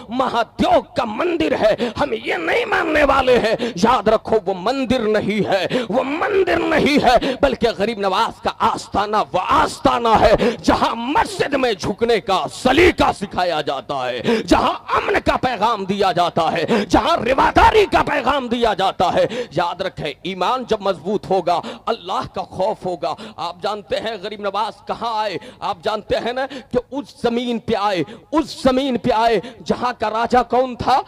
مہادیو کا مندر ہے. ہم یہ نہیں ماننے والے ہیں. یاد رکھو وہ مندر نہیں ہے, وہ مندر نہیں ہے, بلکہ غریب نواز کا آستانہ وہ آستانہ ہے جہاں مسجد میں جھکنے کا سلیقہ سکھایا جاتا ہے, جہاں امن کا پیغام دیا جاتا ہے, جہاں رواداری کا پیغام دیا جاتا ہے. یاد رکھیں, ایمان جب مضبوط ہوگا, اللہ کا خوف ہوگا. آپ جانتے ہیں غریب نواز کہاں آئے؟ آپ جانتے ہیں نا کہ اس زمین پہ آئے, اس زمین پہ آئے جہاں کا راجہ کون تھا؟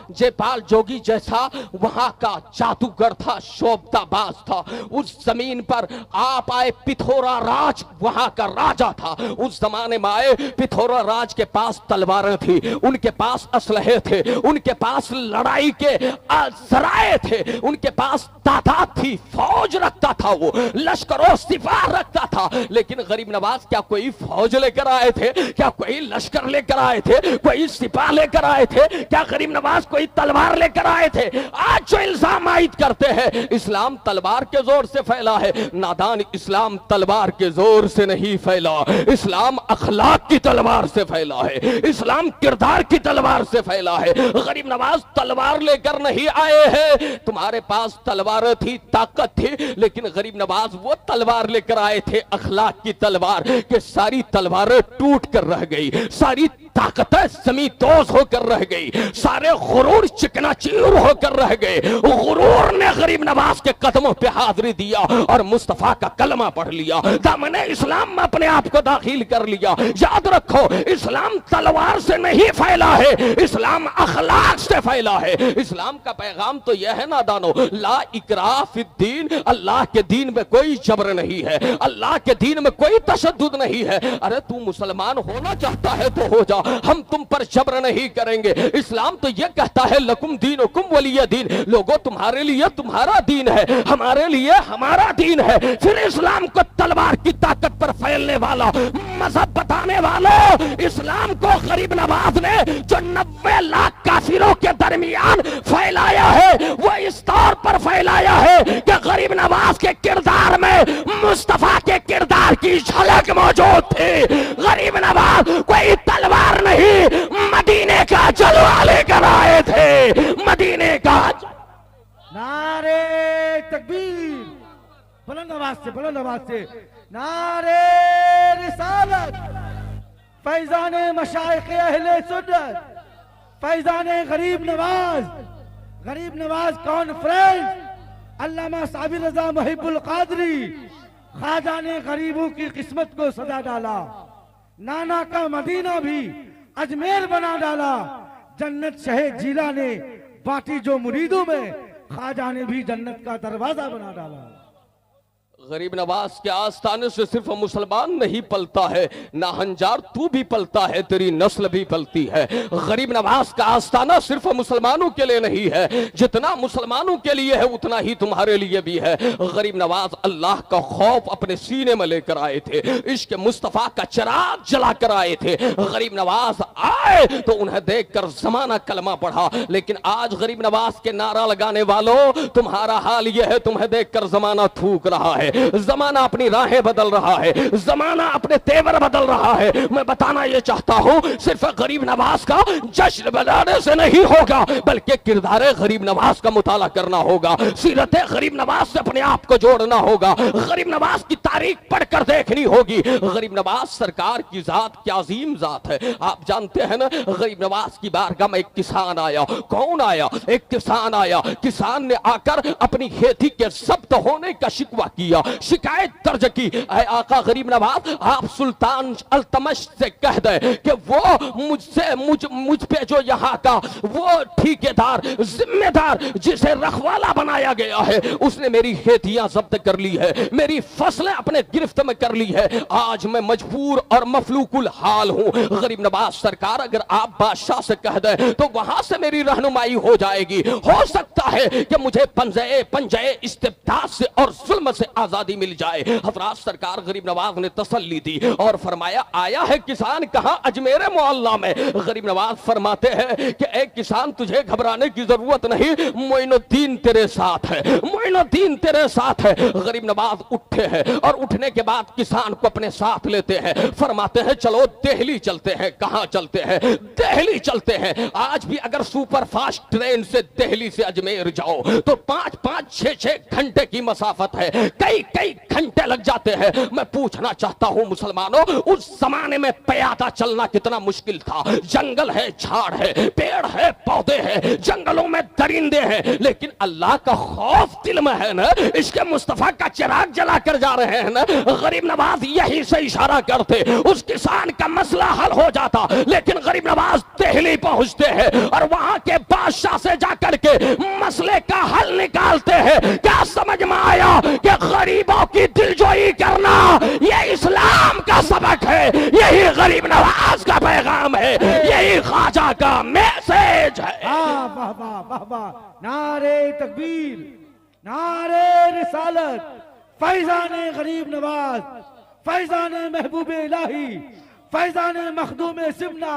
جے پال جوگی جیسا وہاں کا جادوگر تھا, شوبتا باز تھا. اس زمین پر آپ آئے. پتھورا راج وہاں کا راجہ تھا. اس زمانے میں آئے. پتھورا راج کے پاس تلواریں تھی, ان کے پاس اسلحے تھے, ان کے پاس لڑائی کے ذرائع تھے, ان کے پاس تعداد تھی, فوج رکھتا تھا, وہ لشکر و سپاہ رکھتا تھا. لیکن غریب نواز کیا کوئی فوج لے کر آئے تھے؟ کیا کوئی لشکر لے کر آئے تھے؟ کوئی سپاہ لے کر آئے تھے؟ کیا غریب نواز کوئی تلوار لے کر آئے تھے؟ آج جو الزام عائد کرتے ہیں اسلام تلوار کے زور سے پھیلا ہے, نادان, اسلام تلوار کے زور سے نہیں پھیلا. اسلام اخلاق کی تلوار سے پھیلا ہے, اسلام کردار کی تلوار سے پھیلا ہے. غریب نواز تلوار لے کر نہیں آئے ہیں. تمہارے پاس تلوار تھی, طاقت تھی, لیکن غریب نواز وہ تلوار لے کر آئے تھے, اخلاق کی تلوار, کہ ساری تلواریں ٹوٹ کر رہ گئی, ساری طاقتیں زمین دوز ہو کر رہ گئی, سارے غرور چکنا چور ہو کر رہ گئے. غرور نے غریب نواز کے قدموں پہ حاضری دیا اور مصطفیٰ کا کلمہ پڑھ لیا, دامن اسلام میں اپنے آپ کو داخل کر لیا. یاد رکھو, اسلام تلوار سے نہیں پھیلا ہے, اسلام اخلاق سے پھیلا ہے. اسلام کا پیغام تو یہ ہے نادانو, لا اکراہ فی الدین, اللہ کے دین میں کوئی جبر نہیں ہے, اللہ کے دین میں کوئی تشدد نہیں ہے. ارے تو مسلمان ہونا چاہتا ہے تو ہو جا, ہم تم پر جبر نہیں کریں گے. اسلام تو یہ کہتا ہے لکم دینکم ولی دین, لوگوں تمہارے لیے تمہارا دین ہے, ہمارے لیے ہمارا دین ہے. پھر اسلام کو تلوار کی طاقت پر پھیلنے والا, مذہب بتانے والوں, اسلام کو غریب نواز نے جو 90 لاکھ کافروں کے درمیان پھیلایا ہے, وہ اس طور پر پھیلایا ہے کہ غریب نواز کے کردار میں مصطفیٰ کے کردار کی جھلک موجود تھی. غریب نواز کوئی تلوار نہیں, مدینے کا جلوہ لے کر آئے تھے, مدینے کا. نعرے تکبیر, بلند آواز سے نعرے رسالت, فیضان مشائخ اہل سنت, فیضان غریب نواز کانفرنس, علامہ صابر رضا محب القادری, خواجہ نے غریبوں کی قسمت کو سجا ڈالا, نانا کا مدینہ بھی اجمیر بنا ڈالا, جنت شہ جیلا نے باٹی جو مریدوں میں, خواجہ نے بھی جنت کا دروازہ بنا ڈالا. غریب نواز کے آستانے سے صرف مسلمان نہیں پلتا ہے, ناہنجار تو بھی پلتا ہے, تیری نسل بھی پلتی ہے. غریب نواز کا آستانہ صرف مسلمانوں کے لیے نہیں ہے, جتنا مسلمانوں کے لیے ہے اتنا ہی تمہارے لیے بھی ہے. غریب نواز اللہ کا خوف اپنے سینے میں لے کر آئے تھے, عشق مصطفیٰ کا چراغ جلا کر آئے تھے. غریب نواز آئے تو انہیں دیکھ کر زمانہ کلمہ پڑھا, لیکن آج غریب نواز کے نعرہ لگانے والوں, تمہارا حال یہ ہے, تمہیں دیکھ کر زمانہ تھوک رہا ہے, زمانہ اپنی راہیں بدل رہا ہے, زمانہ اپنے تیور بدل رہا ہے. میں بتانا یہ چاہتا ہوں, صرف غریب نواز کا جشن بجانے سے نہیں ہوگا, بلکہ کردار غریب نواز کا مطالعہ کرنا ہوگا, سیرت غریب نواز سے اپنے آپ کو جوڑنا ہوگا, غریب نواز کی تاریخ پڑھ کر دیکھنی ہوگی. غریب نواز سرکار کی ذات کیا عظیم ذات ہے. آپ جانتے ہیں نا, غریب نواز کی بارگاہ میں ایک کسان آیا. کون آیا؟ ایک کسان آیا. کسان نے آ کر اپنی کھیتی کے ضبط ہونے کا شکوہ کیا. शिकायत दर्ज की, ऐ आका गरीब नवाज आप सुल्तान अल्तमश से कह दे कि वो मुझ पे जो यहाँ का वो ठेकेदार जिम्मेदार जिसे रखवाला बनाया गया है उसने मेरी खेतियां जब्त कर ली है, मेरी फसलें अपने गिरफ्त में कर ली है। आज मैं मजबूर और मफलूकुल हाल हूँ। गरीब नवाज सरकार अगर आप बादशाह से कह दे तो वहां से मेरी रहनुमाई हो जाएगी। हो सकता है कि मुझे पंजे इस्तिब्दाद से और जुल्म से आजादी मिल जाए। हजरात सरकार गरीब नवाज ने तसल्ली दी और फरमाया आया है किसान कहां? अजमेर मोहल्ला में। गरीब नवाज फरमाते हैं कि एक किसान तुझे घबराने की जरूरत नहीं, मोइनुद्दीन तेरे साथ है, मोइनुद्दीन तेरे साथ है। गरीब नवाज उठे हैं और उठने के बाद किसान को अपने साथ लेते हैं, फरमाते हैं चलो दिल्ली चलते हैं। कहां चलते हैं? दिल्ली चलते हैं। आज भी अगर सुपर फास्ट ट्रेन से दिल्ली से अजमेर जाओ तो 5-5, 6-6 घंटे की मसाफत है, कई घंटे लग जाते हैं। मैं पूछना चाहता हूं मुसलमानों, उस जमाने में प्यादा चलना कितना मुश्किल था। जंगल है, झाड़ है, पेड़ है, पौधे हैं, जंगलों में दरिंदे हैं, लेकिन अल्लाह का खौफ दिल में है ना, इसके मुस्तफा का चिराग जला कर जा रहे हैं ना। गरीब नवाज यही से इशारा करते, उस किसान का मसला हल हो जाता। लेकिन गरीब नवाज दिल्ली पहुंचते हैं और वहां के बादशाह से जाकर के मसले का हल निकालते हैं। क्या समझ में आया कि गरीबों की दिलजोई करना ये इस्लाम का सबक है, यही गरीब नवाज का पैगाम है, यही ख्वाजा का मैसेज है। वाह वाह वाह वाह, नारे तकबीर, नारे रिसालत, फैजान गरीब नवाज, फैजान महबूब इलाही, फैजान मखदूम सिमना,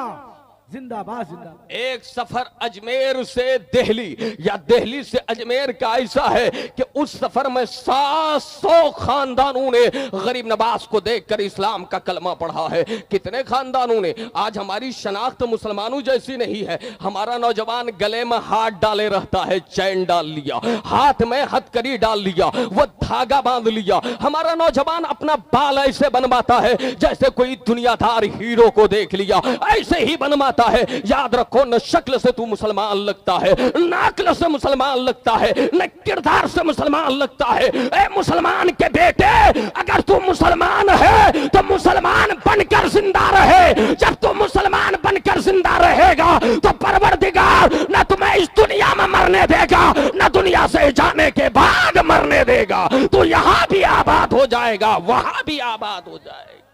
जिंदाबाद जिंदाबाद। एक सफर अजमेर से दिल्ली या दिल्ली से अजमेर का ऐसा है कि उस सफर में 700 खानदानों ने गरीब नवाज को देखकर इस्लाम का कलमा पढ़ा है। कितने खानदानों ने? आज हमारी शनाख्त मुसलमानों जैसी नहीं है। हमारा नौजवान गले में हाथ डाले रहता है, चैन डाल लिया, हाथ में हथकड़ी डाल लिया, वो धागा बांध लिया। हमारा नौजवान अपना बाल ऐसे बनवाता है जैसे कोई दुनियादार हीरो को देख लिया, ऐसे ही बनवाता है। याद रखो, न शक्ल से तू मुसलमान लगता है, न अक्ल से मुसलमान लगता है, न किरदार से मुसलमान लगता है। ए मुसलमान के बेटे, अगर तू मुसलमान है तो मुसलमान बनकर जिंदा रहे। जब तू मुसलमान बनकर जिंदा रहेगा तो परवरदिगार न तुम्हें इस दुनिया में मरने देगा, न दुनिया से जाने के बाद मरने देगा। तू यहां भी आबाद हो जाएगा, वहां भी आबाद हो जाएगा।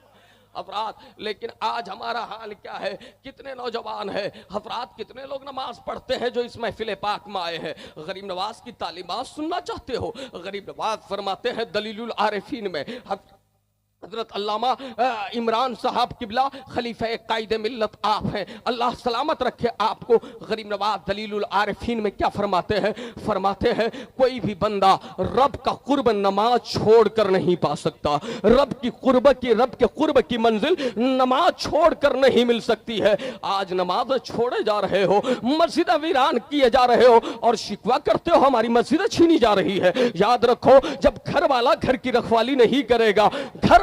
अफराद, लेकिन आज हमारा हाल क्या है? कितने नौजवान हैं, अफराद कितने लोग नमाज पढ़ते हैं जो इस महफिल पाक में आए हैं? गरीब नवाज की तालीमात सुनना चाहते हो? गरीब नवाज फरमाते हैं दलीलुल आरिफीन में, हजरत अल्लामा इमरान साहब किबला खलीफा कायदे मिल्लत आप हैं, अल्लाह सलामत रखे आपको। गरीब नवाज दलीलुल आरिफीन में क्या फरमाते हैं? फरमाते हैं कोई भी बंदा रब का कुर्ब नमाज छोड़कर नहीं पा सकता। रब के कुर्ब की मंजिल नमाज छोड़कर नहीं मिल सकती है। आज नमाज छोड़े जा रहे हो, मस्जिद वीरान किए जा रहे हो और शिकवा करते हो हमारी मस्जिद छीनी जा रही है। याद रखो, जब घर वाला घर की रखवाली नहीं करेगा,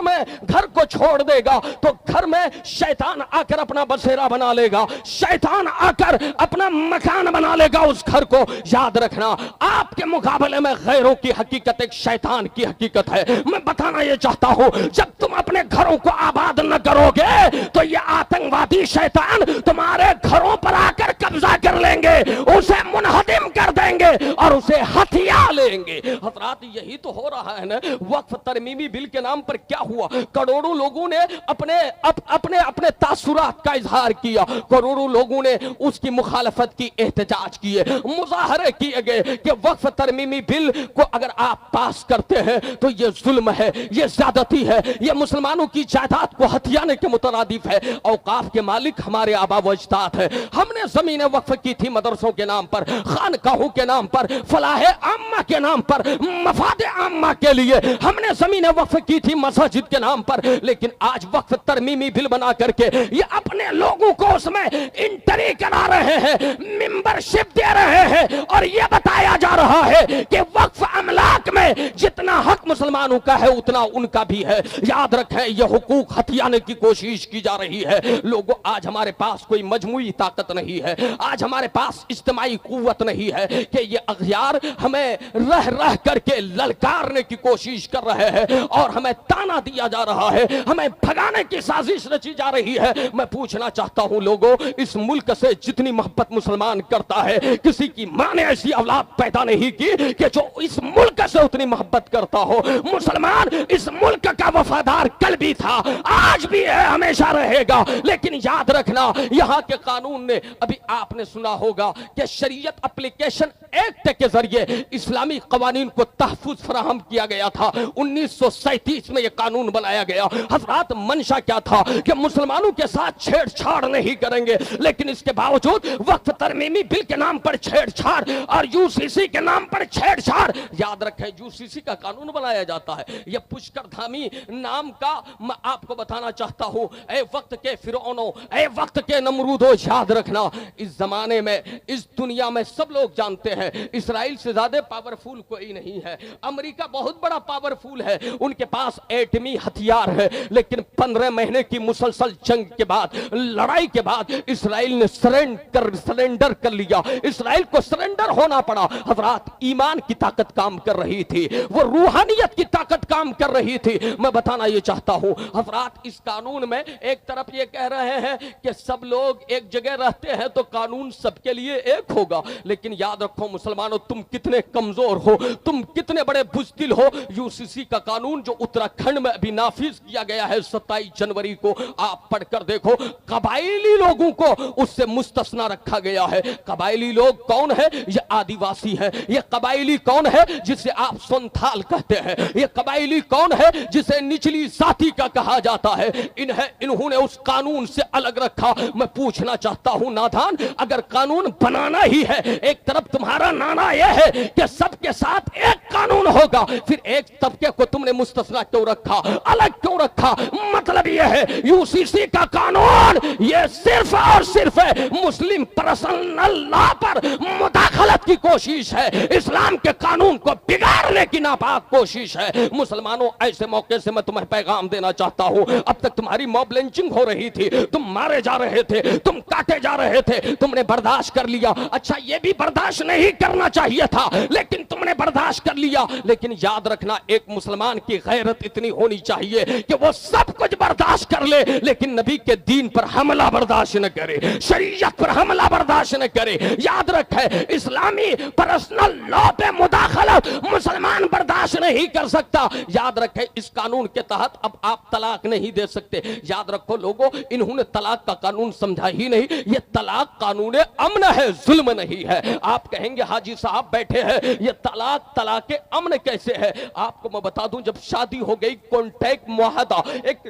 घर को छोड़ देगा तो घर में शैतान आकर अपना बसेरा बना लेगा, शैतान आकर अपना मकान बना लेगा उस घर को। याद रखना, आपके मुकाबले में गैरों की हकीकत एक शैतान की हकीकत है। मैं बताना यह चाहता हूं, जब तुम अपने घरों को आबाद न करोगे तो ये आतंकवादी शैतान तुम्हारे घरों पर आकर कब्जा कर लेंगे, उसे मुनहदिम कर देंगे और उसे हथिया लेंगे। हजरात, यही तो हो रहा है ना। वक्फ तरमीमी बिल के नाम पर क्या हुआ? करोड़ों लोगों ने अपने तासुरात का इजहार किया, करोड़ों लोगों ने उसकी मुखालफत की, एहतजाज किए, मुजाहरे किए गए कि वक्फ तरमीमी बिल को अगर आप पास करते हैं तो ये जुल्म है, ये ज्यादती है, ये मुसलमानों की जायदाद को हथियाने के मुतरादिफ है। औकाफ के मालिक हमारे आबा व अजदाद है। हमने जमीनें वक्फ की थी मदरसों के नाम पर, खानकाहों के नाम पर, फलाह आम्मा के नाम पर, मफाद आम्मा के लिए हमने जमीनें वक्फ की थी मस्जिद के नाम पर। लेकिन आज वक्फ तरमीमी बिल बना करके ये अपने लोगों को उसमें इंटरी करा रहे हैं, मेंबरशिप दे रहे हैं और ये बताया जा रहा है कि वक्फ अमलाक में जितना हक मुसलमानों का है उतना उनका भी है। याद रखें, ये हुकूक हथियाने की कोशिश की जा रही है। लोगों, आज हमारे पास कोई मजमूई ताकत नहीं है, आज हमारे पास इज्तिमाई कुव्वत नहीं है कि یہ اغیار ہمیں رہ رہ کر کے للکارنے کی کوشش کر رہے ہیں اور ہمیں تانا دیا جا رہا ہے, ہمیں بھگانے کی سازش رچی جا رہی ہے. میں پوچھنا چاہتا ہوں لوگوں, اس ملک سے جتنی محبت مسلمان کرتا ہے, کسی کی ماں نے ایسی اولاد پیدا نہیں کی کہ جو اس ملک سے اتنی محبت کرتا ہو. مسلمان اس ملک کا وفادار کل بھی تھا, آج بھی ہے, ہمیشہ رہے گا. لیکن یاد رکھنا, یہاں کے قانون نے, ابھی آپ نے سنا ہوگا کہ شریعت اپلیکیشن ایکٹ کے ذریعے اسلامی قوانین کو تحفظ فراہم کیا گیا تھا. 1937 میں یہ قانون بنایا گیا. حضرات, منشا کیا تھا کہ مسلمانوں کے ساتھ چھیڑ چھاڑ نہیں کریں گے, لیکن اس کے باوجود وقف ترمیمی بل کے نام پر چھیڑ چھاڑ اور یو سی سی کے نام پر چھیڑ چھاڑ. یاد رکھیں, یو سی سی کا قانون بنایا جاتا ہے. یہ پشکر دھامی نام کا میں آپ کو بتانا چاہتا ہوں. اے وقت کے فرعونوں, اے وقت کے نمرودوں, یاد رکھنا, اس زمانے میں, اس دنیا میں سب لوگ جانتے ہیں اسرائیل سے زیادہ پاورفل کوئی نہیں ہے. امریکہ بہت بڑا پاورفل ہے, ان کے پاس ایٹمی ہتھیار ہے, لیکن 15 مہینے کی مسلسل جنگ کے بعد, لڑائی کے بعد اسرائیل نے سرنڈر کر لیا. اسرائیل کو سرنڈر ہونا پڑا. حضرات, ایمان کی طاقت کام کر رہی تھی, وہ روحانیت کی طاقت کام کر رہی تھی. میں بتانا یہ چاہتا ہوں حضرات, اس قانون میں ایک طرف یہ کہہ رہے ہیں کہ سب لوگ ایک جگہ رہتے ہیں تو قانون سب کے لیے ایک ہوگا, لیکن یاد رکھو مسلمانوں, تم کتنے کمزور ہو, تم کتنے بڑے بزدل ہو. یو سی سی کا قانون جو اتراکھنڈ میں ابھی نافذ کیا گیا ہے 27 جنوری کو, آپ پڑھ کر دیکھو, قبائلی لوگوں کو اس سے مستثنا رکھا گیا ہے. قبائلی لوگ کون ہے؟ یہ آدیواسی ہے. یہ قبائلی کون ہے؟ جسے آپ سنتھال کہتے ہیں. یہ قبائلی کون ہے؟ جسے نچلی ذاتی کا کہا جاتا ہے. انہوں نے اس قانون سے الگ رکھا. میں پوچھنا چاہتا ہوں نادان, اگر قانون بنانا ہی ہے, ایک طرف تمہارا نانا یہ ہے کہ سب کے ساتھ ایک قانون ہوگا, پھر ایک طبقے کو تم نے مستثنا کیوں رکھا, الگ کیوں رکھا؟ مطلب یہ ہے یو سی سی کا قانون یہ صرف اور صرف مسلم پرسنل لا پر مداخلت کی کوشش ہے, اسلام کے قانون کو بگاڑنے کی ناپاک کوشش ہے. مسلمانوں, ایسے موقع سے میں تمہیں پیغام دینا چاہتا ہوں, اب تک تمہاری موب لنچنگ ہو رہی تھی, تم مارے جا رہے تھے, تم کاٹے جا رہے تھے, تم نے برداشت کر لیا. اچھا, یہ بھی برداشت نہیں کرنا چاہیے تھا, لیکن تم نے برداشت کر لیا. لیکن یاد رکھنا, ایک مسلمان کی غیرت اتنی ہونی چاہیے کہ وہ سب کچھ برداشت کر لے, لیکن نبی کے دین پر حملہ برداشت نہ کرے, شریعت پر حملہ برداشت نہ کرے. یاد رکھے, اسلامی پرسنل لا پہ مداخلت مسلمان برداشت نہیں کر سکتا. یاد رکھے, اس قانون کے تحت اب آپ طلاق نہیں دے سکتے. یاد رکھو لوگوں, انہوں نے طلاق کا قانون سمجھا ہی نہیں. یہ طلاق قانون امن ہے, ظلم نہیں ہے. آپ کہیں گے حاجی صاحب بیٹھے ہیں, یہ طلاق امن کیسے ہے؟ آپ کو میں بتا دوں, جب شادی ہو گئی, کانٹیکٹ معاہدہ, ایک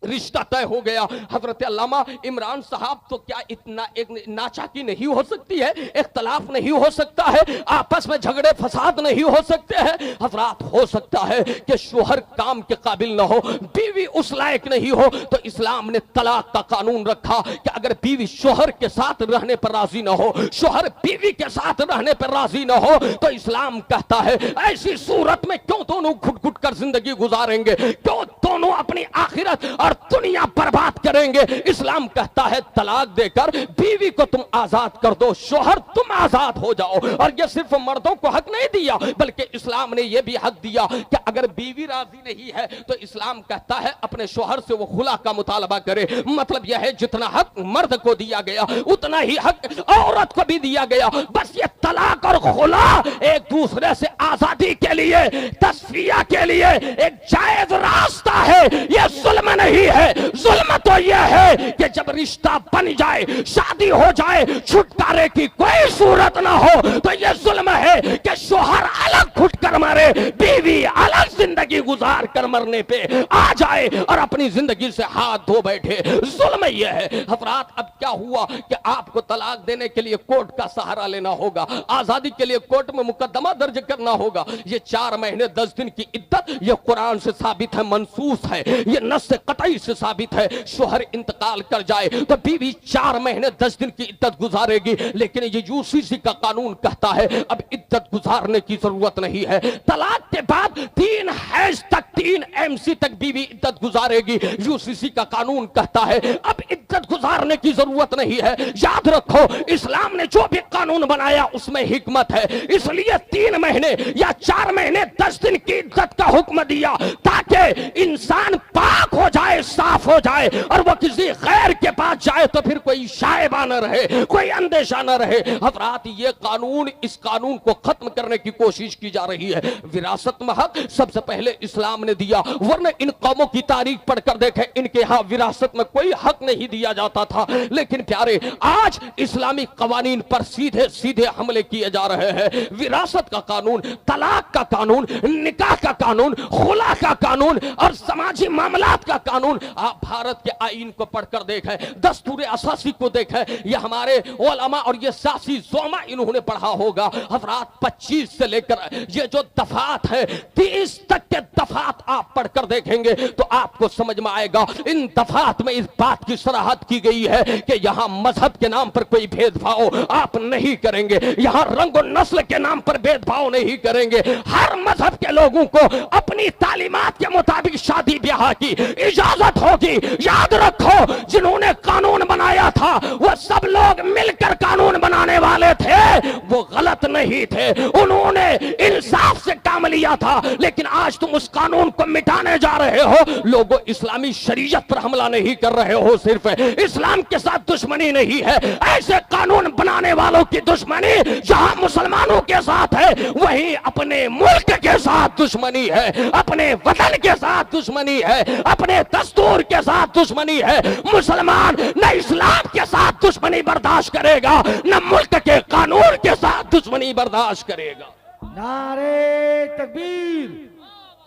رشتہ طے ہو گیا. حضرت علامہ عمران صاحب, تو کیا اتنا ایک ناچاکی نہیں ہو سکتی ہے؟ اختلاف نہیں ہو سکتا ہے؟ آپس میں جھگڑے فساد نہیں ہو سکتے ہیں؟ حضرات, ہو سکتا ہے کہ شوہر کام کے قابل نہ ہو, بیوی اس لائق نہیں ہو, تو اسلام نے طلاق کا قانون رکھا کہ اگر بیوی شوہر کے ساتھ رہنے پر راضی نہ ہو, شوہر بیوی کے ساتھ رہنے پر راضی نہ ہو, تو اسلام کہتا ہے ایسی صورت میں کیوں دونوں گھٹ گھٹ کر زندگی گزاریں گے, کیوں دونوں اپنی آخرت اور دنیا برباد کریں گے؟ اسلام کہتا ہے طلاق دے کر بیوی کو تم آزاد کر دو, شوہر تم آزاد ہو جاؤ. اور یہ صرف مردوں کو حق نہیں دیا, بلکہ اسلام نے یہ بھی حق دیا کہ اگر بیوی راضی نہیں ہے تو اسلام کہتا ہے اپنے شوہر سے وہ خلا کا مطالبہ کرے. مطلب یہ ہے جتنا حق مرد کو دیا گیا اتنا ہی حق عورت کو بھی دیا گیا. بس یہ طلاق اور خلا ایک دوسرے سے آزادی کے لیے, تصفیہ کے لیے ایک جائز راستہ ہے, یہ ظلم نہیں ہے. ظلم تو یہ ہے کہ جب رشتہ بن جائے, شادی ہو جائے, چھٹکارے کی کوئی صورت نہ ہو, تو یہ ظلم ہے کہ شوہر الگ گھٹ کر مرے, بیوی الگ زندگی گزار کر مرنے پہ آ جائے اور اپنی زندگی سے ہاتھ دھو بیٹھے. ظلم یہ ہے. حضرات, اب کیا ہوا کہ آپ کو طلاق دینے کے لیے کورٹ کا سہارا لینا ہوگا, آزادی کے لیے کورٹ میں مقدمہ درج کرنا ہوگا. یہ 4 مہینے 10 دن کی عدت, یہ قرآن سے ثابت ہے, منصوص ہے, یہ نص قطعی सही से साबित है। शोहर इंतकाल कर जाए तो बीवी 4 महीने 10 दिन की इद्दत गुजारेगी, लेकिन ये यूसीसी का कानून कहता है अब इद्दत गुजारने की जरूरत नहीं है। तलाक के बाद 3 हैज तक 3 MC तक बीवी इद्दत गुजारेगी। यूसीसी का कानून कहता है अब इद्दत गुजारने की जरूरत नहीं है। याद रखो, इस्लाम ने जो भी कानून बनाया उसमें हिकमत है, इसलिए 3 महीने या 4 महीने 10 दिन की इद्दत का हुक्म दिया ताकि इंसान पाक हो जाए, साफ हो जाए, और वो किसी गैर के पास जाए तो फिर कोई शायबा न रहे, कोई अंदेशा न रहे। हजरात, ये कानून, इस कानून को खत्म करने की कोशिश की जा रही है। विरासत में हक सबसे पहले इस्लाम ने दिया, वरना इन कौमों की तारीख पढ़कर देखें, इनके यहाँ विरासत में कोई हक नहीं दिया जाता था। लेकिन प्यारे, आज इस्लामी कवानीन पर सीधे सीधे हमले किए जा रहे हैं। विरासत का कानून, तलाक का कानून, निकाह का कानून, खुला का कानून और समाजी मामलात का कानून। आप भारत के आईन को पढ़कर देखें, दस्तूर असासी को देखें, ये हमारे उलमा और ये सासी जोमा इन्होंने पढ़ा होगा। हजरात, 25 से लेकर ये जो दफात है 30 तक के दफात आप पढ़कर देखेंगे तो आपको समझ में आएगा। इन दफात में इस बात की सराहत की गई है कि यहां मजहब के नाम पर कोई भेदभाव आप नहीं करेंगे, यहां रंग और नस्ल के नाम पर भेदभाव नहीं करेंगे। हर मजहब के लोगों को अपनी तालीमात के मुताबिक शादी ब्याह की इजाजत होगी। याद रखो, जिन्होंने कानून बनाया था वो सब लोग मिलकर कानून बनाने वाले थे, वो गलत नहीं थे, उन्होंने इंसाफ से काम लिया था। लेकिन आज तुम उस कानून को मिटाने जा रहे हो। लोगों, इस्लामी शरीयत पर हमला नहीं कर रहे हो, सिर्फ इस्लाम के साथ दुश्मनी नहीं है, ऐसे कानून बनाने वालों की दुश्मनी जहां मुसलमानों के साथ है वहीं अपने मुल्क के साथ दुश्मनी है, अपने वतन के साथ दुश्मनी है, अपने दस्तूर के साथ दुश्मनी है। मुसलमान न इस्लाम के साथ दुश्मनी बर्दाश्त करेगा, न मुल्क के कानून के साथ दुश्मनी बर्दाश्त करेगा। नारे तकबीर,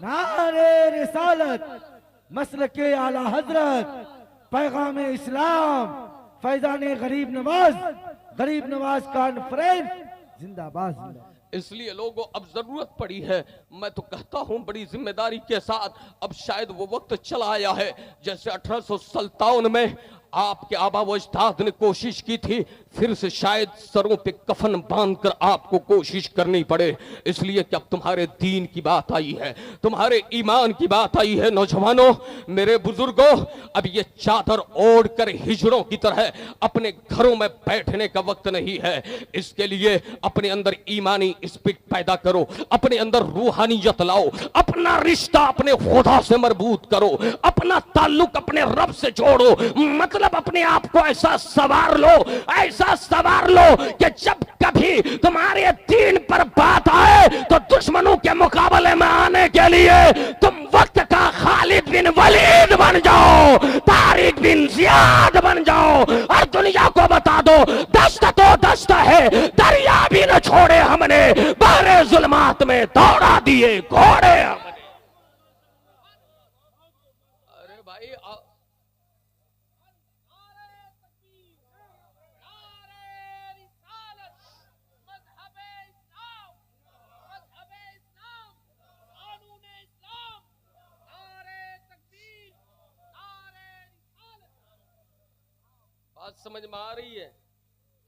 नारे रिसालत, मसलके आला हजरत, पैगाम इस्लाम, फैजान गरीब नवाज कॉन्फ्रेंस जिंदाबाद जिंदाबाद। इसलिए लोगों, अब जरूरत पड़ी है, मैं तो कहता हूं बड़ी जिम्मेदारी के साथ, अब शायद वो वक्त चला आया है जैसे 1857 में आपके आबा व अजदाद ने कोशिश की थी, फिर से शायद सरों पे कफन बांधकर आपको कोशिश करनी पड़े, इसलिए कि अब तुम्हारे दीन की बात आई है, तुम्हारे ईमान की बात आई है। नौजवानों, मेरे बुजुर्गों, अब ये चादर ओढ़ कर हिजड़ों की तरह अपने घरों में बैठने का वक्त नहीं है। इसके लिए अपने अंदर ईमानी स्पिरिट पैदा करो, अपने अंदर रूहानियत लाओ, अपना रिश्ता अपने खुदा से मजबूत करो, अपना ताल्लुक अपने रब से जोड़ो। मतलब अपने आप को ऐसा सवार लो कि जब कभी तुम्हारे दीन पर बात आए तो दुश्मनों के मुकाबले में आने के लिए तुम वक्त का खालिद बिन वलीद बन जाओ, तारिक बिन जियाद बन जाओ, और दुनिया को बता दो दस्त तो दस्त है, दरिया भी न छोड़े हमने, बारे जुल्मात में दौड़ा दिए घोड़े हमने। अरे भाई, बात समझ में आ रही है?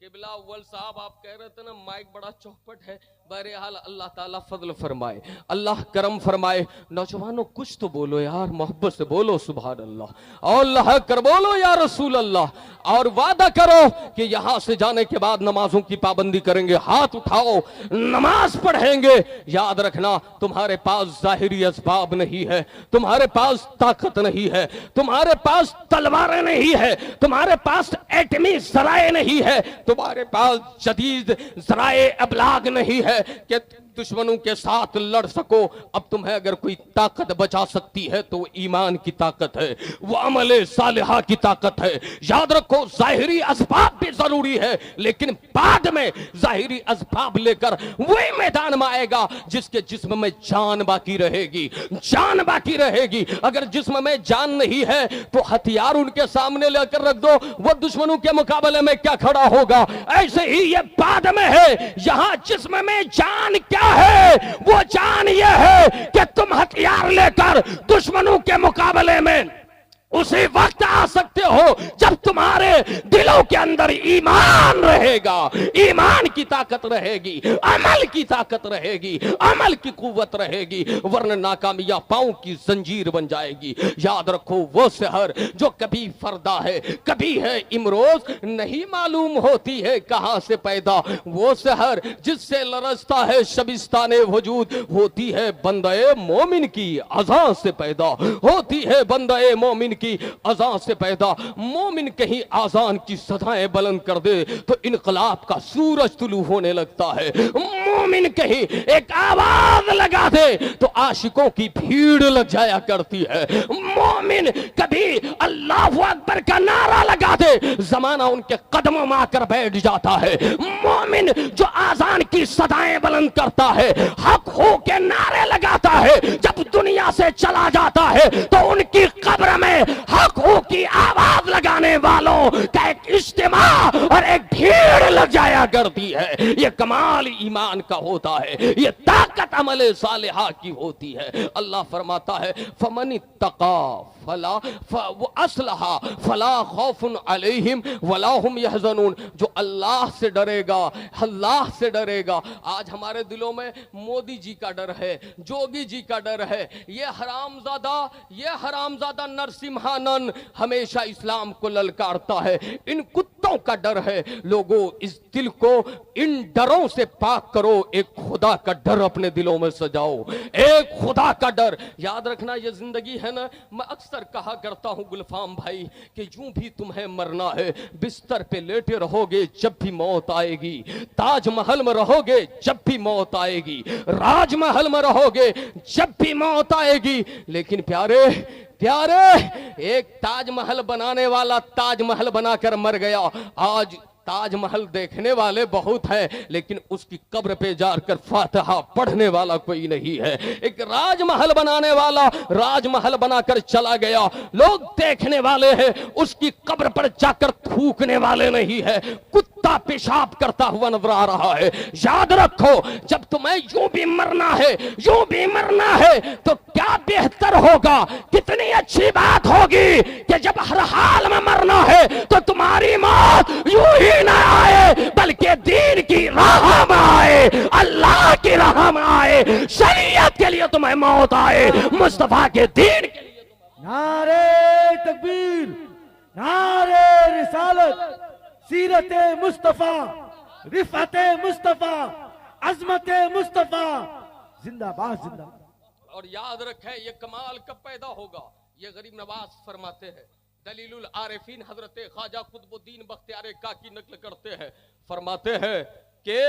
किबला अव्वल साहब, आप कह रहे थे ना माइक बड़ा चौपट है, बहरहाल अल्लाह ताला फजल फरमाए, अल्लाह करम फरमाए। नौजवानों, कुछ तो बोलो यार, मोहब्बत से बोलो सुभान अल्लाह, और अल्लाह कर बोलो या रसूल अल्लाह, और वादा करो कि यहां से जाने के बाद नमाजों की पाबंदी करेंगे, हाथ उठाओ, नमाज पढ़ेंगे। याद रखना, तुम्हारे पास जाहिरी असबाब नहीं है, तुम्हारे पास ताकत नहीं है, तुम्हारे पास तलवारें नहीं है, तुम्हारे पास एटमी जराए नहीं है, तुम्हारे पास जदीद जराए अबलाग नहीं है कि दुश्मनों के साथ लड़ सको। अब तुम्हें अगर कोई ताकत बचा सकती है तो वो ईमान की ताकत है, वो अमले सालिहा की ताकत है। याद रखो, जाहिरी असबाब भी जरूरी है, लेकिन बाद में जाहिरी असबाब लेकर वही मैदान में आएगा जिसके जिस्म में जान बाकी रहेगी, जान बाकी रहेगी। अगर जिस्म में जान नहीं है तो हथियार उनके सामने लेकर रख दो, वो दुश्मनों के मुकाबले में क्या खड़ा होगा। ऐसे ही ये बाद में है, यहां जिस्म में जान क्या है, वो जान ये है कि तुम हथियार लेकर दुश्मनों के मुकाबले में उसी वक्त आ सकते हो जब तुम्हारे दिलों के अंदर ईमान रहेगा, ईमान की ताकत रहेगी, अमल की ताकत रहेगी, अमल की कुव्वत रहेगी, वरना नाकामियां पांव की जंजीर बन जाएगी। याद रखो वो सहर जो कभी फरदा है कभी है इमरोज, नहीं मालूम होती है कहां से पैदा। वो सहर जिससे लरजता है शबिस्ताने वजूद, होती है बंदे मोमिन की अज़ां से पैदा, होती है बंदे मोमिन की अज़ां से पैदा। मोमिन कहीं आजान की सदाएं बुलंद कर दे तो इनकलाब का सूरज तुलू होने लगता है। मोमिन कहीं एक आवाज लगा दे तो आशिकों की भीड़ लग जाया करती है। मोमिन कभी अल्लाह अकबर का नारा लगा दे, जमाना उनके कदमों में आकर बैठ जाता है। मोमिन जो आजान की सदाएं बुलंद करता है, हक हो के नारे लगाता है, जब दुनिया से चला जाता है तो उनकी कब्र में हक हो की आवाज लगाने वालों का एक इज्तिमा और एक भीड़ लग जाया करती है। ये कमाल ईमान का होता है, ये ताकत अमल सालिहा की होती है। अल्लाह फरमाता है फमन इत्तका फला वो असलहा फला खौफुन अलैहिम वला हुम यहज़नून। जो अल्लाह से डरेगा, अल्लाह से डरेगा। आज हमारे दिलों में मोदी जी का डर है, जोगी जी का डर है, ये हरामजादा नरसिम्हानंद हमेशा इस्लाम को ललकारता है, इन कुत्तों का डर है। लोगों इस दिल को इन डरों से पाक करो, एक खुदा का डर अपने दिलों में सजाओ, एक खुदा का डर। याद रखना ये जिंदगी है ना, मैं अक्सर कहा करता हूं गुलफाम भाई कि यूं भी तुम्हें मरना है, बिस्तर पे लेटे रहोगे जब भी मौत आएगी, ताजमहल में रहोगे जब भी मौत आएगी, राजमहल में रहोगे जब भी मौत आएगी। लेकिन प्यारे एक ताजमहल बनाने वाला ताजमहल बनाकर मर गया। आज ताजमहल देखने वाले बहुत हैं, लेकिन उसकी कब्र पे जाकर फातिहा पढ़ने वाला कोई नहीं है। एक राजमहल बनाने वाला राजमहल बनाकर चला गया, लोग देखने वाले हैं, उसकी कब्र पर जाकर थूकने वाले नहीं है। कुत्ता पेशाब करता हुआ नजर आ रहा है। याद रखो जब तुम्हें यूं भी मरना है तो क्या बेहतर होगा, कितनी अच्छी बात होगी कि जब हर हाल में मरना है तो तुम्हारी मौत यूं ही ना आए बल्कि दीन की राह में आए, अल्लाह की राह में आए, शरीयत के लिए तुम्हें मौत आए, मुस्तफा के दीन के लिए। नारे तकबीर, नारे रिसालत, सीरते मुस्तफा, रिफते मुस्तफा, अजमते मुस्तफा, जिंदाबाद जिंदाबाद। और याद रखें ये कमाल कब पैदा होगा, ये गरीब नवाज फरमाते हैं, दलीलुल आरिफीन हजरत ख्वाजा कुतुबुद्दीन बख्तियार काकी नकल करते हैं, फरमाते हैं कि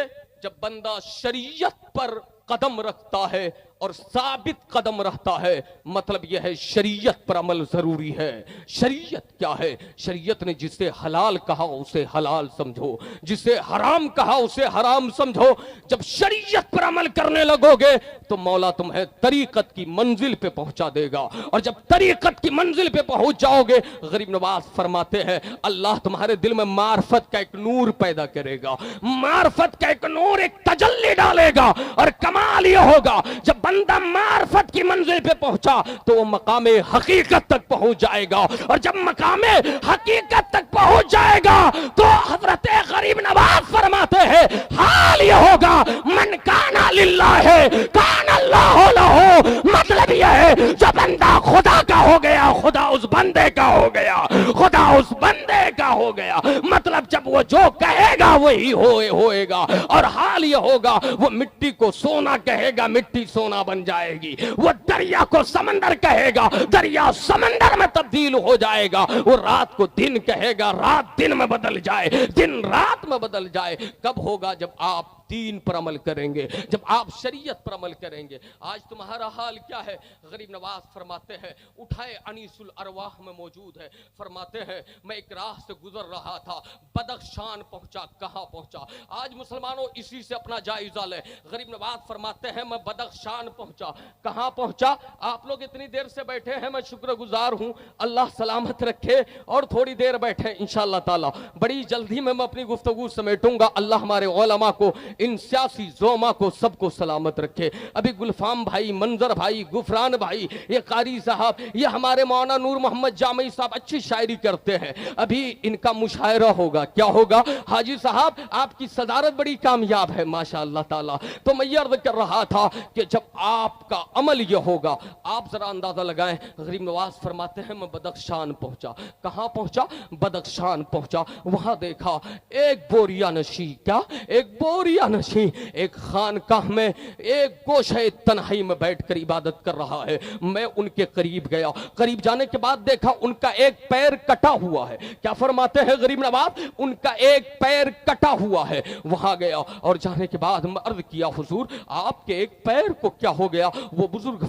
जब बंदा शरीयत पर कदम रखता है और साबित कदम रहता है, मतलब यह है शरीयत पर अमल जरूरी है। शरीयत क्या है? शरीयत ने जिसे हलाल कहा उसे हलाल समझो, जिसे हराम कहा उसे हराम समझो। जब शरीयत पर अमल करने लगोगे तो मौला तुम्हें तरीकत की मंजिल पे पहुंचा देगा, और जब तरीकत की मंजिल पे पहुंच जाओगे, गरीब नवाज फरमाते हैं अल्लाह तुम्हारे दिल में मार्फत का एक नूर पैदा करेगा, मार्फत का एक नूर, एक तजल्ली डालेगा। और कमाल ये होगा जब बंदा मार्फत की मंजिल पे पहुंचा तो वो मकामे हकीकत तक पहुंच जाएगा, और जब मकामे हकीकत तक पहुंच जाएगा तो हजरत गरीब नवाज फरमाते हैं हाल ये होगा मन काना लिल्लाह है काना अल्लाह लहू। मतलब ये है जो बंदा खुदा का हो गया, खुदा उस बंदे का हो गया, खुदा उस बंदे का हो गया। मतलब जब वो जो कहेगा वही होएगा। और हाल ये होगा वो मिट्टी को सोना कहेगा, मिट्टी सोना बन जाएगी। वो दरिया को समंदर कहेगा, दरिया समंदर में तब्दील हो जाएगा। वो रात को दिन कहेगा, रात दिन में बदल जाए, दिन रात में बदल जाए। कब होगा? जब आप दीन पर अमल करेंगे, जब आप शरीयत पर अमल करेंगे। आज तुम्हारा हाल क्या है? गरीब नवाज फरमाते हैं उठाए अनीसुल अरवाह में मौजूद है, फरमाते हैं मैं एक राह से गुजर रहा था, बदख्शान पहुंचा, कहां पहुंचा? आज मुसलमानों इसी से अपना जायजा ले। गरीब नवाज फरमाते हैं मैं बदख्शान पहुंचा, कहां पहुंचा? आप लोग इतनी देर से बैठे हैं, मैं शुक्रगुजार हूं, अल्लाह सलामत रखे, और थोड़ी देर बैठे इंशाअल्लाह ताला। बड़ी जल्दी में मैं अपनी गुफ्तगू समेटूंगा। अल्लाह हमारे उलमा को इन सियासी जोमा को सबको सलामत रखे। अभी गुलफाम भाई, मंजर भाई, गुफरान भाई, ये कारी साहब, ये हमारे मौलाना नूर मोहम्मद जामई साहब अच्छी शायरी करते हैं। अभी इनका मुशायरा होगा, क्या होगा? हाजी साहब आपकी सदारत बड़ी कामयाब है माशाअल्लाह ताला। तो मैं ये अर्ज कर रहा था कि जब आपका अमल ये होगा, आप जरा अंदाजा लगाएं। गरीब नवाज फरमाते हैं मैं बदख्शान पहुंचा। कहां पहुंचा? बदख्शान पहुंचा। वहां देखा एक बोरिया नशी, क्या एक बोरिया नशी एक खानकाह में एक गोशे तन्हाई में बैठकर इबादत कर रहा है। मैं उनके करीब गया। करीब जाने के बाद देखा उनका एक पैर कटा हुआ है। क्या फरमाते हैं गरीब नवाज? उनका एक पैर कटा हुआ है। वहां गया और जाने के बाद मैं अर्ज किया हुजूर आपके एक पैर को क्या हो गया? वो बुजुर्ग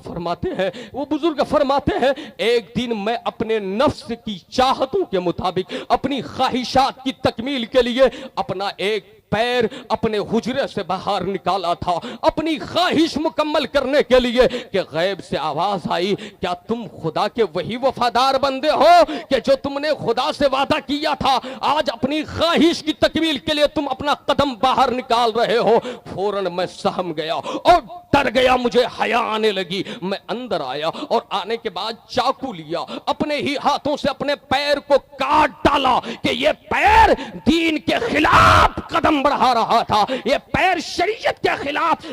फरमाते हैं एक दिन मैं अपने नफ्स की चाहतों के मुताबिक अपनी ख्वाहिशात की तकमील के लिए अपना एक पैर अपने हुजरे से बाहर निकाला था अपनी ख्वाहिश मुकम्मल करने के लिए कि गैब से आवाज आई, क्या तुम खुदा के वही वफादार बंदे हो कि जो तुमने खुदा से वादा किया था, आज अपनी ख्वाहिश की तकमील के लिए तुम अपना कदम बाहर निकाल रहे हो। फौरन मैं सहम गया और डर गया, मुझे हया आने लगी। मैं अंदर आया और आने के बाद चाकू लिया, अपने ही हाथों से अपने पैर को काट डाला कि ये पैर दीन के खिलाफ कदम बढ़ा रहा था, ये पैर शरीयत के खिलाफ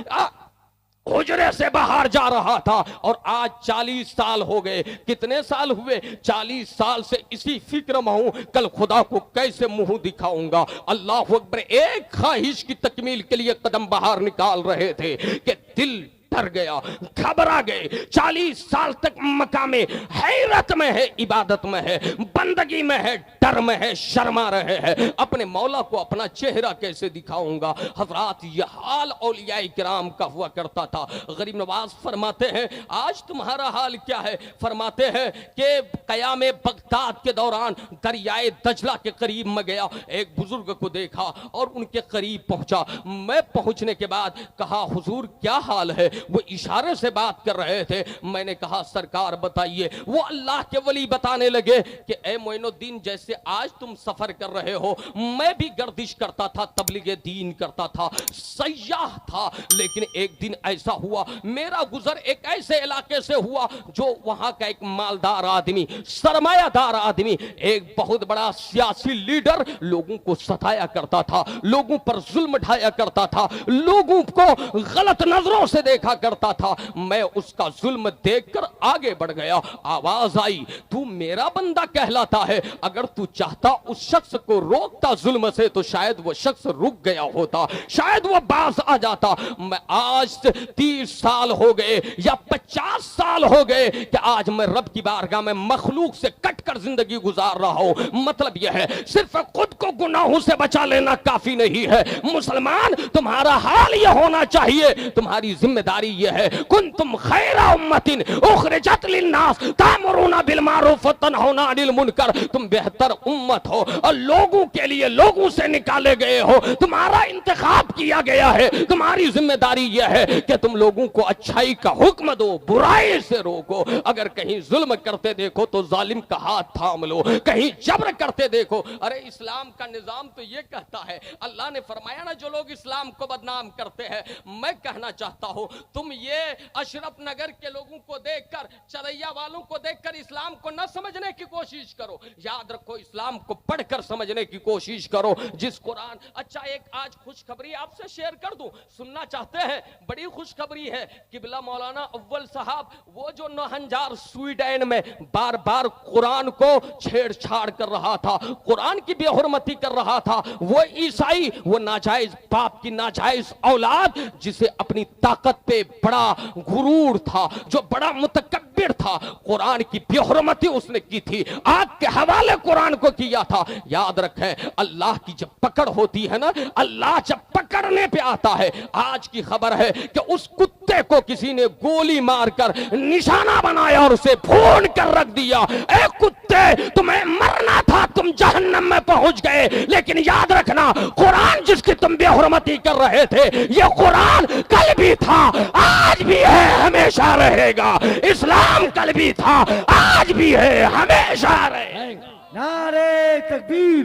हुजरे से बाहर जा रहा था। और आज 40 साल हो गए। कितने साल हुए? 40 साल से इसी फिक्र में हूं, कल खुदा को कैसे मुंह दिखाऊंगा। अल्लाह अकबर। एक ख्वाहिश की तकमील के लिए कदम बाहर निकाल रहे थे कि दिल डर गया, घबरा गए। 40 साल तक मक्का में हैरत में है, इबादत में है, बंदगी में है, डर में है, शर्मा रहे हैं। अपने मौला को अपना चेहरा कैसे दिखाऊंगा? हजरात ये हाल औलिया किराम का हुआ करता था। गरीब नवाज फरमाते हैं आज तुम्हारा हाल क्या है? फरमाते हैं कि कयाम बगदाद के दौरान दरियाए दजला के करीब में गया, एक बुजुर्ग को देखा और उनके करीब पहुंचा। मैं पहुंचने के बाद कहा हुजूर क्या हाल है? वो इशारे से बात कर रहे थे। मैंने कहा सरकार बताइए। वो अल्लाह के वली बताने लगे कि ए मोइनुद्दीन, जैसे आज तुम सफर कर रहे हो, मैं भी गर्दिश करता था, तबलीगे दीन करता था, सयाह था। लेकिन एक दिन ऐसा हुआ, मेरा गुजर एक ऐसे इलाके से हुआ जो वहां का एक मालदार आदमी, सरमायादार आदमी, एक बहुत बड़ा सियासी लीडर लोगों को सताया करता था, लोगों पर जुल्म ढाया करता था, लोगों को गलत नजरों से देखा करता था। मैं उसका जुल्म देखकर आगे बढ़ गया। आवाज आई, तू मेरा बंदा कहलाता है। अगर तू चाहता उस शख्स को रोकता जुल्म से तो शायद वो शख्स रुक गया होता, शायद वो बाज आ जाता। मैं आज 30 साल हो गए या 50 साल हो गए कि आज मैं रब की बारगाह में मखलूक से कटकर जिंदगी गुजार रहा हूं। मतलब यह है सिर्फ खुद को गुनाहों से बचा लेना काफी नहीं है। मुसलमान, तुम्हारा हाल यह होना चाहिए, तुम्हारी जिम्मेदारी यह है, कुंतुम खैरा उम्मतिन उखरिजत लिन्नास तामुरूना बिल मारूफ व तनहौना अनिल मुनकर। तुम बेहतर उम्मत हो और लोगों के लिए लोगों से निकाले गए हो, तुम्हारा इंतखाब किया गया है। तुम्हारी जिम्मेदारी यह है कि तुम लोगों को अच्छाई का हुक्म दो, बुराई से रोको। अगर कहीं जुल्म करते देखो तो जालिम का हाथ थाम लो, कहीं जबर करते देखो। अरे इस्लाम का निजाम तो ये कहता है, अल्लाह ने फरमाया ना, जो लोग इस्लाम को बदनाम करते हैं, मैं कहना चाहता हूं तुम ये अशरफ नगर के लोगों को देखकर, चरैया वालों को देखकर इस्लाम को न समझने की कोशिश करो। याद रखो, इस्लाम को पढ़कर समझने की कोशिश करो। जिस कुरान, अच्छा एक आज खुशखबरी आपसे शेयर कर दूं, सुनना चाहते हैं? बड़ी खुशखबरी है। किबला मौलाना अव्वल साहब, वो जो नौहंजार स्वीडन में बार बार कुरान को छेड़छाड़ कर रहा था, कुरान की बेहुरमती कर रहा था, वो ईसाई, वो नाजायज बाप की नाजायज औलाद, जिसे अपनी ताकत पे बड़ा गुरूर था, जो बड़ा मुतकब्बिर था, कुरान की बेहुरमती उसने की थी, आग के हवाले कुरान को किया था। याद रखें, अल्लाह की जब पकड़ होती है ना, अल्लाह जब पकड़ने पे आता है, आज की खबर है कि उस कुत्ते को किसी ने गोली मारकर निशाना बनाया और उसे भून कर रख दिया। ए कुत्ते, तुम्हें मरना था, तुम जहन्नम में पहुंच गए। लेकिन याद रखना, कुरान जिसकी तुम बेहुरमती कर रहे थे, ये कुरान कल भी था, आज भी है, हमेशा रहेगा। इस्लाम कल भी था, आज भी है, हमेशा रहेगा। नारे तकबीर,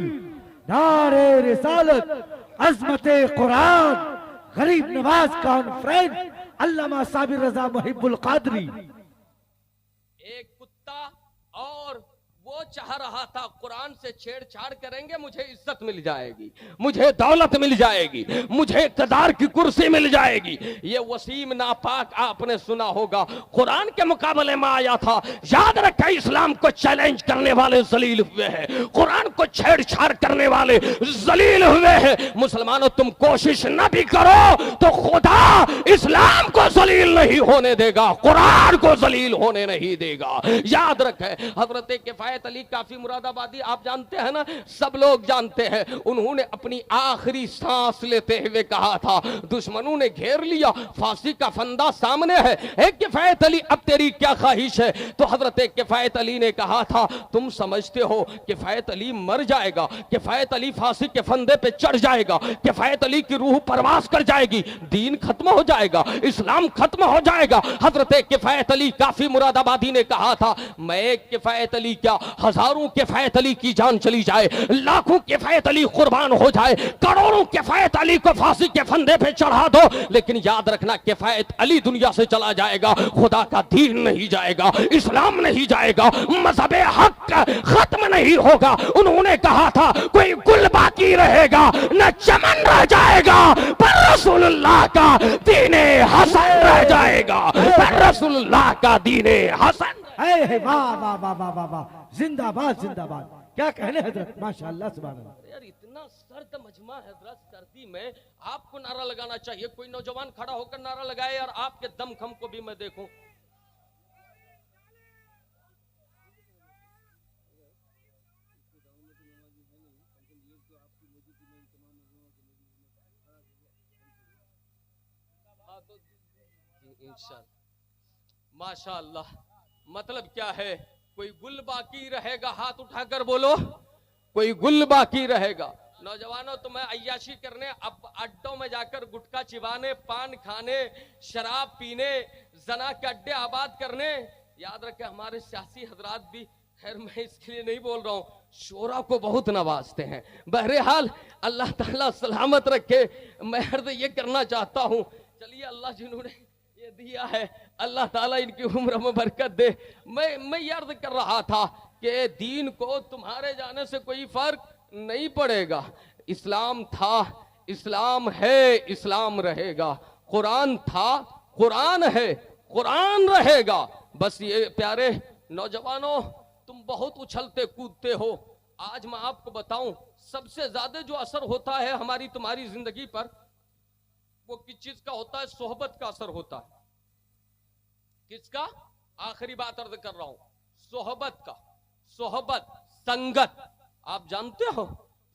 नारे रिसालत, अज़मते कुरान, गरीब नवाज कॉन्फ्रेंस अल्लामा साबिर रजा मुहिब्बुल कादरी। एक कुत्ता और वो चाह रहा था कुरान से छेड़छाड़ करेंगे मुझे इज्जत मिल जाएगी, मुझे दौलत मिल जाएगी, मुझे इक़्तिदार की कुर्सी मिल जाएगी। ये वसीम नापाक आपने सुना होगा, कुरान के मुकाबले में आया था। याद रखें, इस्लाम को चैलेंज करने वाले जलील हुए हैं, कुरान को छेड़छाड़ करने वाले जलील हुए हैं। मुसलमानों, तुम कोशिश न भी करो तो खुदा इस्लाम को जलील नहीं होने देगा, कुरान को जलील होने नहीं देगा। याद रखें, हजरत किफायत अली काफी मुरादाबादी आप जानते हैं ना, सब लोग जानते हैं। उन्होंने अपनी आखिरी सांस लेते हुए कहा था, दुश्मनों ने घेर लिया, फांसी का फंदा सामने है, एक किफायत अली अब तेरी क्या ख्वाहिश है? तो हजरत किफायत अली ने कहा था, तुम समझते हो किफायत अली मर जाएगा, किफायत अली फांसी के फंदे पे चढ़ जाएगा, किफायत अली की रूह परवास कर जाएगी, दीन खत्म हो जाएगा, इस्लाम खत्म हो जाएगा। हजरत किफायत अली काफी मुरादाबादी ने कहा था, मैं किफायत अली क्या, हजारों किफायत अली की जान चली जाए, लाखों किफायत अली कुर्बान हो जाए, करोड़ों किफायत अली को फांसी के फंदे पे चढ़ा दो, लेकिन याद रखना किफायत अली दुनिया से चला जाएगा, खुदा का दीन नहीं जाएगा, इस्लाम नहीं जाएगा, मजहब हक खत्म नहीं होगा। उन्होंने कहा था, कोई गुल बाकी रहेगा न चमन रह जाएगा, पर रसूलुल्लाह का दीने हसन रह जाएगा, पर रसूलुल्लाह का दीने हसन। वाह वाह वाह वाह वाह वाह, जिंदाबाद जिंदाबाद, क्या कहने हजरत, माशाअल्लाह सुभान अल्लाह। यार इतना सर्द मजमा है हजरत, सर्दी में आपको नारा लगाना चाहिए, कोई नौजवान खड़ा होकर नारा लगाए यार, आपके दमखम को भी मैं देखूं। माशाअल्लाह, मतलब क्या है, कोई गुल बाकी रहेगा, हाथ उठाकर बोलो, कोई गुल बाकी रहेगा। नौजवानों, तो मैं अय्याशी करने, अब अड्डों में जाकर गुटखा चिबाने, पान खाने, शराब पीने, जना के अड्डे आबाद करने, याद रखें हमारे सियासी हजरात भी, खैर मैं इसके लिए नहीं बोल रहा हूँ, शोरा को बहुत नवाजते हैं। बहरहाल अल्लाह ताला सलामत रखे। मैं अर्ज ये करना चाहता हूँ, चलिए अल्लाह जिन्होंने ये दिया है, अल्लाह ताला इनकी उम्र में बरकत दे। मैं ये अर्ज कर रहा था कि दीन को तुम्हारे जाने से कोई फर्क नहीं पड़ेगा। इस्लाम था, इस्लाम है, इस्लाम रहेगा। कुरान था, कुरान है, कुरान रहेगा। बस ये प्यारे नौजवानों, तुम बहुत उछलते कूदते हो। आज मैं आपको बताऊं, सबसे ज्यादा जो असर होता है हमारी तुम्हारी जिंदगी पर, वो किस चीज का होता है? सोहबत का असर होता है। किसका? आखिरी बात अर्ज कर रहा हूं, सोहबत का। सोहबत, संगत, आप जानते हो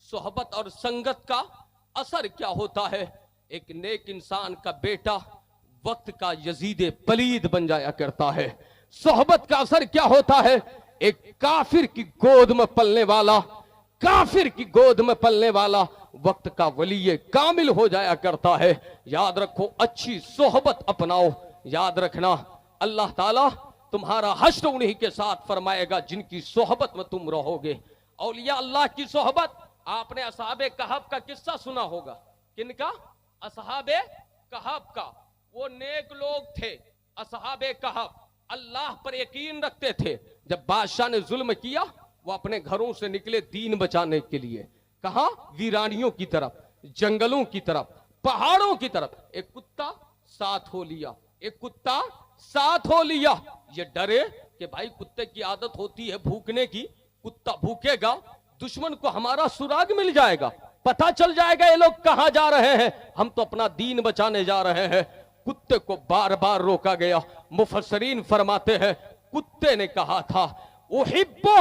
सोहबत और संगत का असर क्या होता है। एक नेक इंसान का बेटा वक्त का यजीद पलीद बन जाया करता है। सोहबत का असर क्या होता है? एक काफिर की गोद में पलने वाला, काफिर की गोद में पलने वाला वक्त का वली कामिल हो जाया करता है। याद रखो, अच्छी सोहबत अपनाओ। याद रखना, अल्लाह ताला तुम्हारा हश्र उन्हीं के साथ फरमाएगा जिनकी सोहबत में तुम रहोगे। औलिया अल्लाह की सोहबत, आपने असहाबे कहफ का किस्सा सुना होगा। किनका? असहाबे कहफ का। वो नेक लोग थे असहाबे कहफ, अल्लाह पर यकीन रखते थे। जब बादशाह ने जुल्म किया, वो अपने घरों से निकले दीन बचाने के लिए। कहा? वीरानियों की तरफ, जंगलों की तरफ, पहाड़ों की तरफ। एक कुत्ता साथ हो लिया, एक कुत्ता साथ हो लिया। ये डरे कि भाई कुत्ते की आदत होती है भूखने की, कुत्ता भूखेगा, दुश्मन को हमारा सुराग मिल जाएगा, पता चल जाएगा ये लोग कहां जा रहे हैं, हम तो अपना दीन बचाने जा रहे हैं। कुत्ते को बार बार रोका गया। मुफस्सरीन फरमाते हैं, कुत्ते ने कहा था, उहिब्बु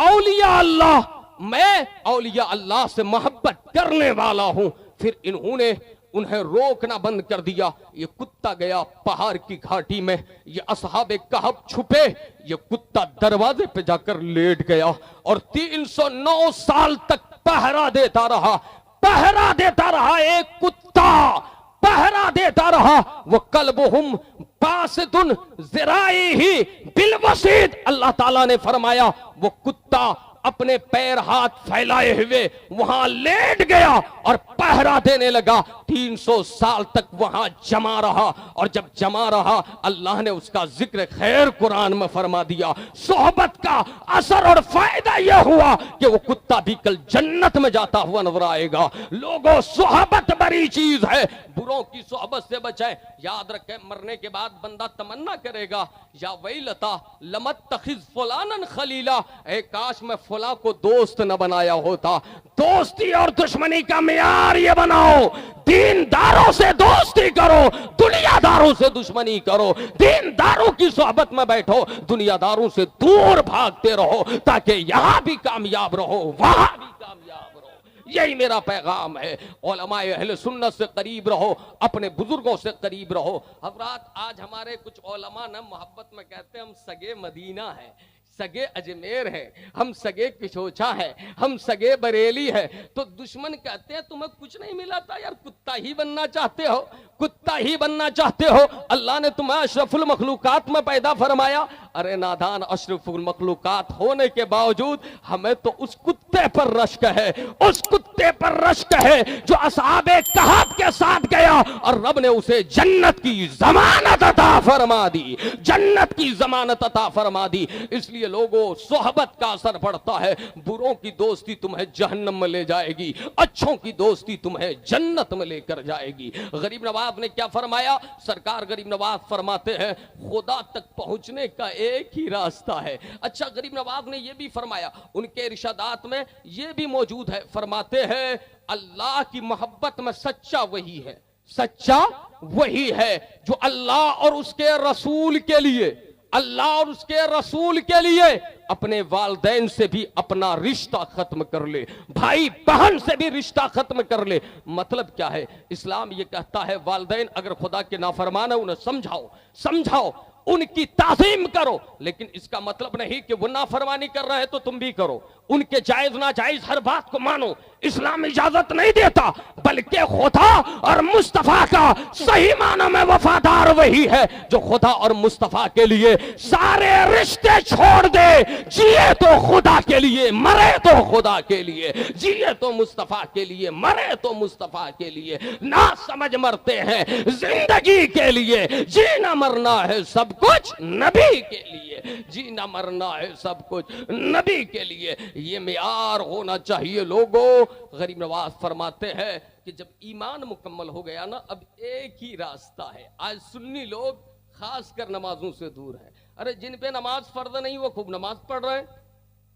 औलिया अल्लाह, मैं औलिया अल्लाह से मोहब्बत करने वाला हूं। फिर इन्होंने उन्हें रोकना बंद कर दिया। ये कुत्ता गया पहाड़ की घाटी में, ये असहाबे कहफ छुपे, ये कुत्ता दरवाजे पे जाकर लेट गया और 309 साल तक पहरा देता रहा। पहरा देता रहा एक कुत्ता, पहरा देता रहा। वो कल्बुहुम बासितुन ज़िराइही बिलवसीद, अल्लाह ताला ने फरमाया वो कुत्ता اپنے پیر ہاتھ پھیلائے ہوئے وہاں لیٹ گیا اور پہرا دینے لگا. 300 سال تک وہاں جمع رہا, اور جب جمع رہا اللہ نے اس کا ذکر خیر قرآن میں فرما دیا. صحبت کا اثر اور فائدہ یہ ہوا کہ وہ کتا بھی کل جنت میں جاتا ہوا نظر آئے گا. لوگوں صحبت بڑی چیز ہے, بروں کی صحبت سے بچائیں. یاد رکھیں مرنے کے بعد بندہ تمنا کرے گا یا ویلتا لمتخذ فلانا خلیلا, اے کاش میں فلاں کو دوست نہ بنایا ہوتا. دوستی اور دشمنی کا معیار یہ بناؤ, دینداروں سے دوستی کرو, دنیا داروں سے دشمنی کرو. دینداروں کی صحبت میں بیٹھو, دنیا داروں سے دور بھاگتے رہو, تاکہ یہاں بھی کامیاب رہو وہاں بھی کامیاب رہو. یہی میرا پیغام ہے. علماء اہل سنت سے قریب رہو, اپنے بزرگوں سے قریب رہو. حضرات آج ہمارے کچھ علماء نا محبت میں کہتے ہیں ہم سگے مدینہ ہیں, سگے اجمیر ہے, ہم سگے کچوچا ہے, ہم سگے بریلی ہے. تو دشمن کہتے ہیں تمہیں کچھ نہیں ملا تھا یار, کتا ہی بننا چاہتے ہو, کتا ہی بننا چاہتے ہو. اللہ نے تمہیں اشرف المخلوقات میں پیدا فرمایا. ارے نادان, اشرف المخلوقات ہونے کے باوجود ہمیں تو اس کتے پر رشک ہے, اس کتے پر رشک ہے جو اصحاب کہف کے ساتھ گیا اور رب نے اسے جنت کی ضمانت عطا فرما دی, جنت کی ضمانت عطا فرما دی. اس لیے لوگوں صحبت کا اثر پڑتا ہے. بروں کی دوستی تمہیں جہنم میں لے جائے گی, اچھوں کی دوستی تمہیں جنت میں لے کر جائے گی. غریب نواز نے کیا فرمایا؟ سرکار غریب نواز فرماتے ہیں خدا تک پہنچنے کا ایک ہی راستہ ہے. اچھا, غریب نواز نے یہ بھی فرمایا, ان کے ارشادات میں یہ بھی موجود ہے, فرماتے ہیں اللہ کی محبت میں سچا وہی ہے, سچا وہی ہے جو اللہ اور اس کے رسول کے لیے, اللہ اور اس کے رسول کے لیے اپنے والدین سے بھی اپنا رشتہ ختم کر لے, بھائی بہن سے بھی رشتہ ختم کر لے. مطلب کیا ہے؟ اسلام یہ کہتا ہے والدین اگر خدا کے نافرمان ہیں انہیں سمجھاؤ, ان کی تعظیم کرو, لیکن اس کا مطلب نہیں کہ وہ نافرمانی کر رہے ہیں تو تم بھی کرو. ان کے جائز ناجائز ہر بات کو مانو, اسلام اجازت نہیں دیتا, بلکہ خدا اور مصطفیٰ کا صحیح معنی میں وفادار وہی ہے جو خدا اور مصطفیٰ کے لیے سارے رشتے چھوڑ دے. جیے تو خدا کے لیے, مرے تو خدا کے لیے, جیے تو مصطفیٰ کے لیے, مرے تو مصطفیٰ کے لیے. نہ سمجھ مرتے ہیں زندگی کے لیے, جینا مرنا ہے سب کچھ نبی کے لیے, جینا مرنا ہے سب کچھ نبی کے لیے. یہ معیار ہونا چاہیے. لوگوں غریب نواز فرماتے ہیں کہ جب ایمان مکمل ہو گیا نا, اب ایک ہی راستہ ہے. آج سنی لوگ خاص کر نمازوں سے دور ہیں. ارے جن پہ نماز فرض نہیں وہ خوب نماز پڑھ رہے ہیں.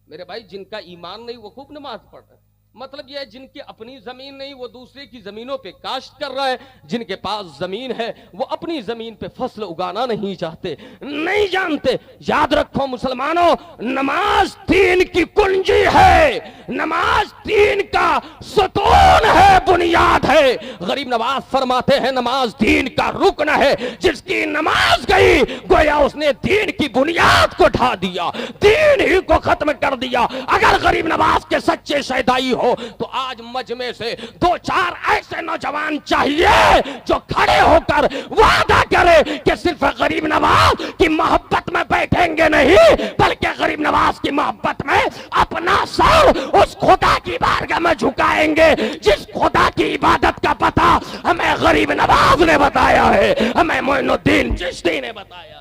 میرے بھائی جن کا ایمان نہیں وہ خوب نماز پڑھ رہے ہیں. مطلب یہ ہے جن کی اپنی زمین نہیں وہ دوسرے کی زمینوں پہ کاشت کر رہے ہیں, جن کے پاس زمین ہے وہ اپنی زمین پہ فصل اگانا نہیں چاہتے, نہیں جانتے. یاد رکھو مسلمانوں, نماز دین کی کنجی ہے, نماز دین کا ستون ہے, بنیاد ہے. غریب نواز فرماتے ہیں نماز دین کا رکن ہے, جس کی نماز گئی گویا اس نے دین کی بنیاد کو ڈھا دیا, دین ہی کو ختم کر دیا. اگر غریب نواز کے سچے شیدائی ہو تو آج مجمع سے 2-4 ایسے نوجوان چاہیے جو کھڑے ہو کر وعدہ کرے کہ صرف غریب نواز کی محبت میں بیٹھیں گے نہیں, بلکہ غریب نواز کی محبت میں اپنا سر اس خدا کی بارگاہ میں جھکائیں گے جس خدا کی عبادت کا پتہ ہمیں غریب نواز نے بتایا ہے, ہمیں معین الدین چشتی نے بتایا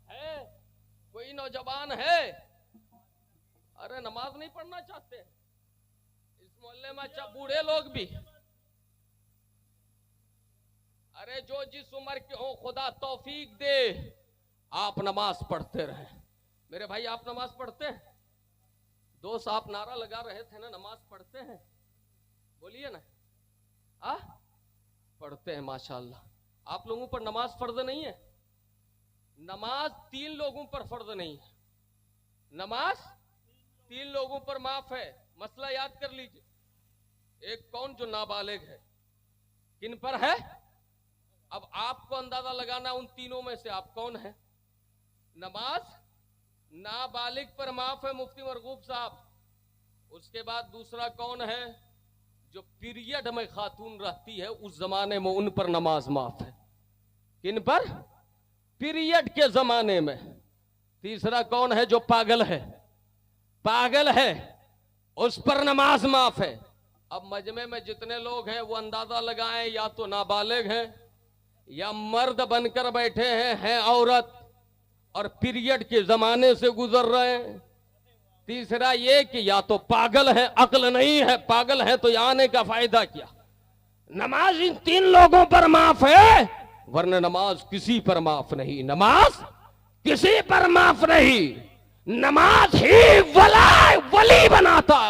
ہے. کوئی نوجوان ہے ارے نماز نہیں پڑھنا چاہتے اس محلے میں, اچھا بوڑھے لوگ بھی, ارے جو جس عمر کے ہوں خدا توفیق دے آپ نماز پڑھتے رہیں. میرے بھائی آپ نماز پڑھتے ہیں؟ دوست آپ نعرہ لگا رہے تھے نا نماز پڑھتے ہیں, بولیے نا. پڑھتے ہیں ماشاءاللہ. آپ لوگوں پر نماز فرض نہیں ہے, نماز 3 لوگوں پر فرض نہیں ہے, نماز 3 لوگوں پر معاف ہے. مسئلہ یاد کر لیجئے. ایک کون جو نابالغ ہے, کن پر ہے؟ اب آپ کو اندازہ لگانا ان تینوں میں سے آپ کون ہیں. نماز نابالغ پر معاف ہے مفتی مرغوب صاحب. اس کے بعد دوسرا کون ہے؟ جو پیریڈ میں خاتون رہتی ہے اس زمانے میں ان پر نماز معاف ہے. کن پر؟ پیریڈ کے زمانے میں. तीसरा कौन है जो पागल है, पागल है उस पर नमाज माफ है। अब मजमे में जितने लोग हैं वो अंदाजा लगाएं, या तो नाबालिग हैं या मर्द बनकर बैठे हैं औरत और पीरियड के जमाने से गुजर रहे हैं। तीसरा ये कि या तो पागल है, अक्ल नहीं है, पागल है तो यहाँ आने का फायदा क्या। नमाज इन तीन लोगों पर माफ है, वरना नमाज किसी पर माफ नहीं, नमाज किसी पर माफ नहीं। नमाज ही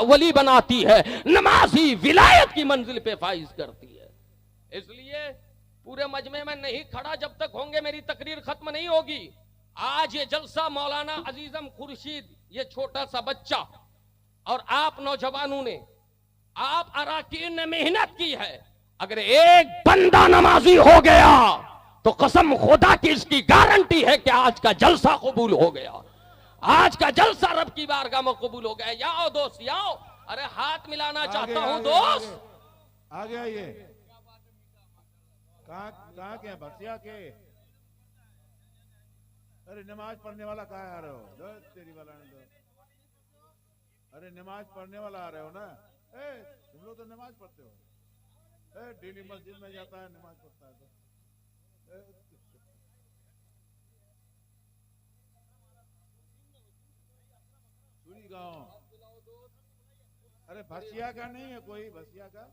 वली बनाती है, नमाज ही विलायत की मंजिल पे फाइज करती है। इसलिए पूरे मजमे में नहीं खड़ा जब तक होंगे मेरी तकरीर खत्म नहीं होगी। आज ये जलसा मौलाना अजीजम खुर्शीद, ये छोटा सा बच्चा और आप नौजवानों ने, आप अराकीन ने मेहनत की है। अगर एक बंदा नमाजी हो गया तो कसम खुदा की इसकी गारंटी है कि आज का जलसा कबूल हो गया, आज का जलसा रब की बारगाह में कबूल हो गया। आओ दोस्त आओ, अरे हाथ मिलाना चाहता हूं दोस्त। आगे आइए। कहाँ के हैं? भसिया के? अरे नमाज पढ़ने वाला कहाँ आ रहे हो? दो तेरी वाला ने दो। अरे नमाज पढ़ने वाला आ रहे हो ना? तुम लोग तो नमाज पढ़ते हो, डेली मस्जिद में जाता है, नमाज पढ़ता है। सूरी गांव। अरे भसिया का नहीं है कोई? भसिया का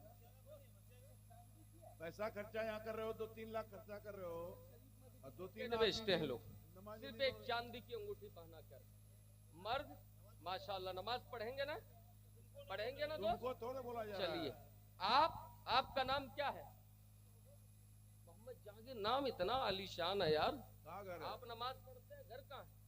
पैसा खर्चा यहाँ कर रहे हो, 2-3 लाख खर्चा कर रहे हो और 2-3 बेचते हैं लोग, सिर्फ एक चांदी की अंगूठी पहना कर। मर्द माशाल्लाह नमाज पढ़ेंगे ना, पढ़ेंगे ना दोस्त? तुमको थोड़े बोला जा रहा है। चलिए आपका नाम क्या है? मोहम्मद जहांगीर। नाम इतना आलीशान है यार। कहाँ घर है? आप नमाज पढ़ते हैं, घर कहाँ है?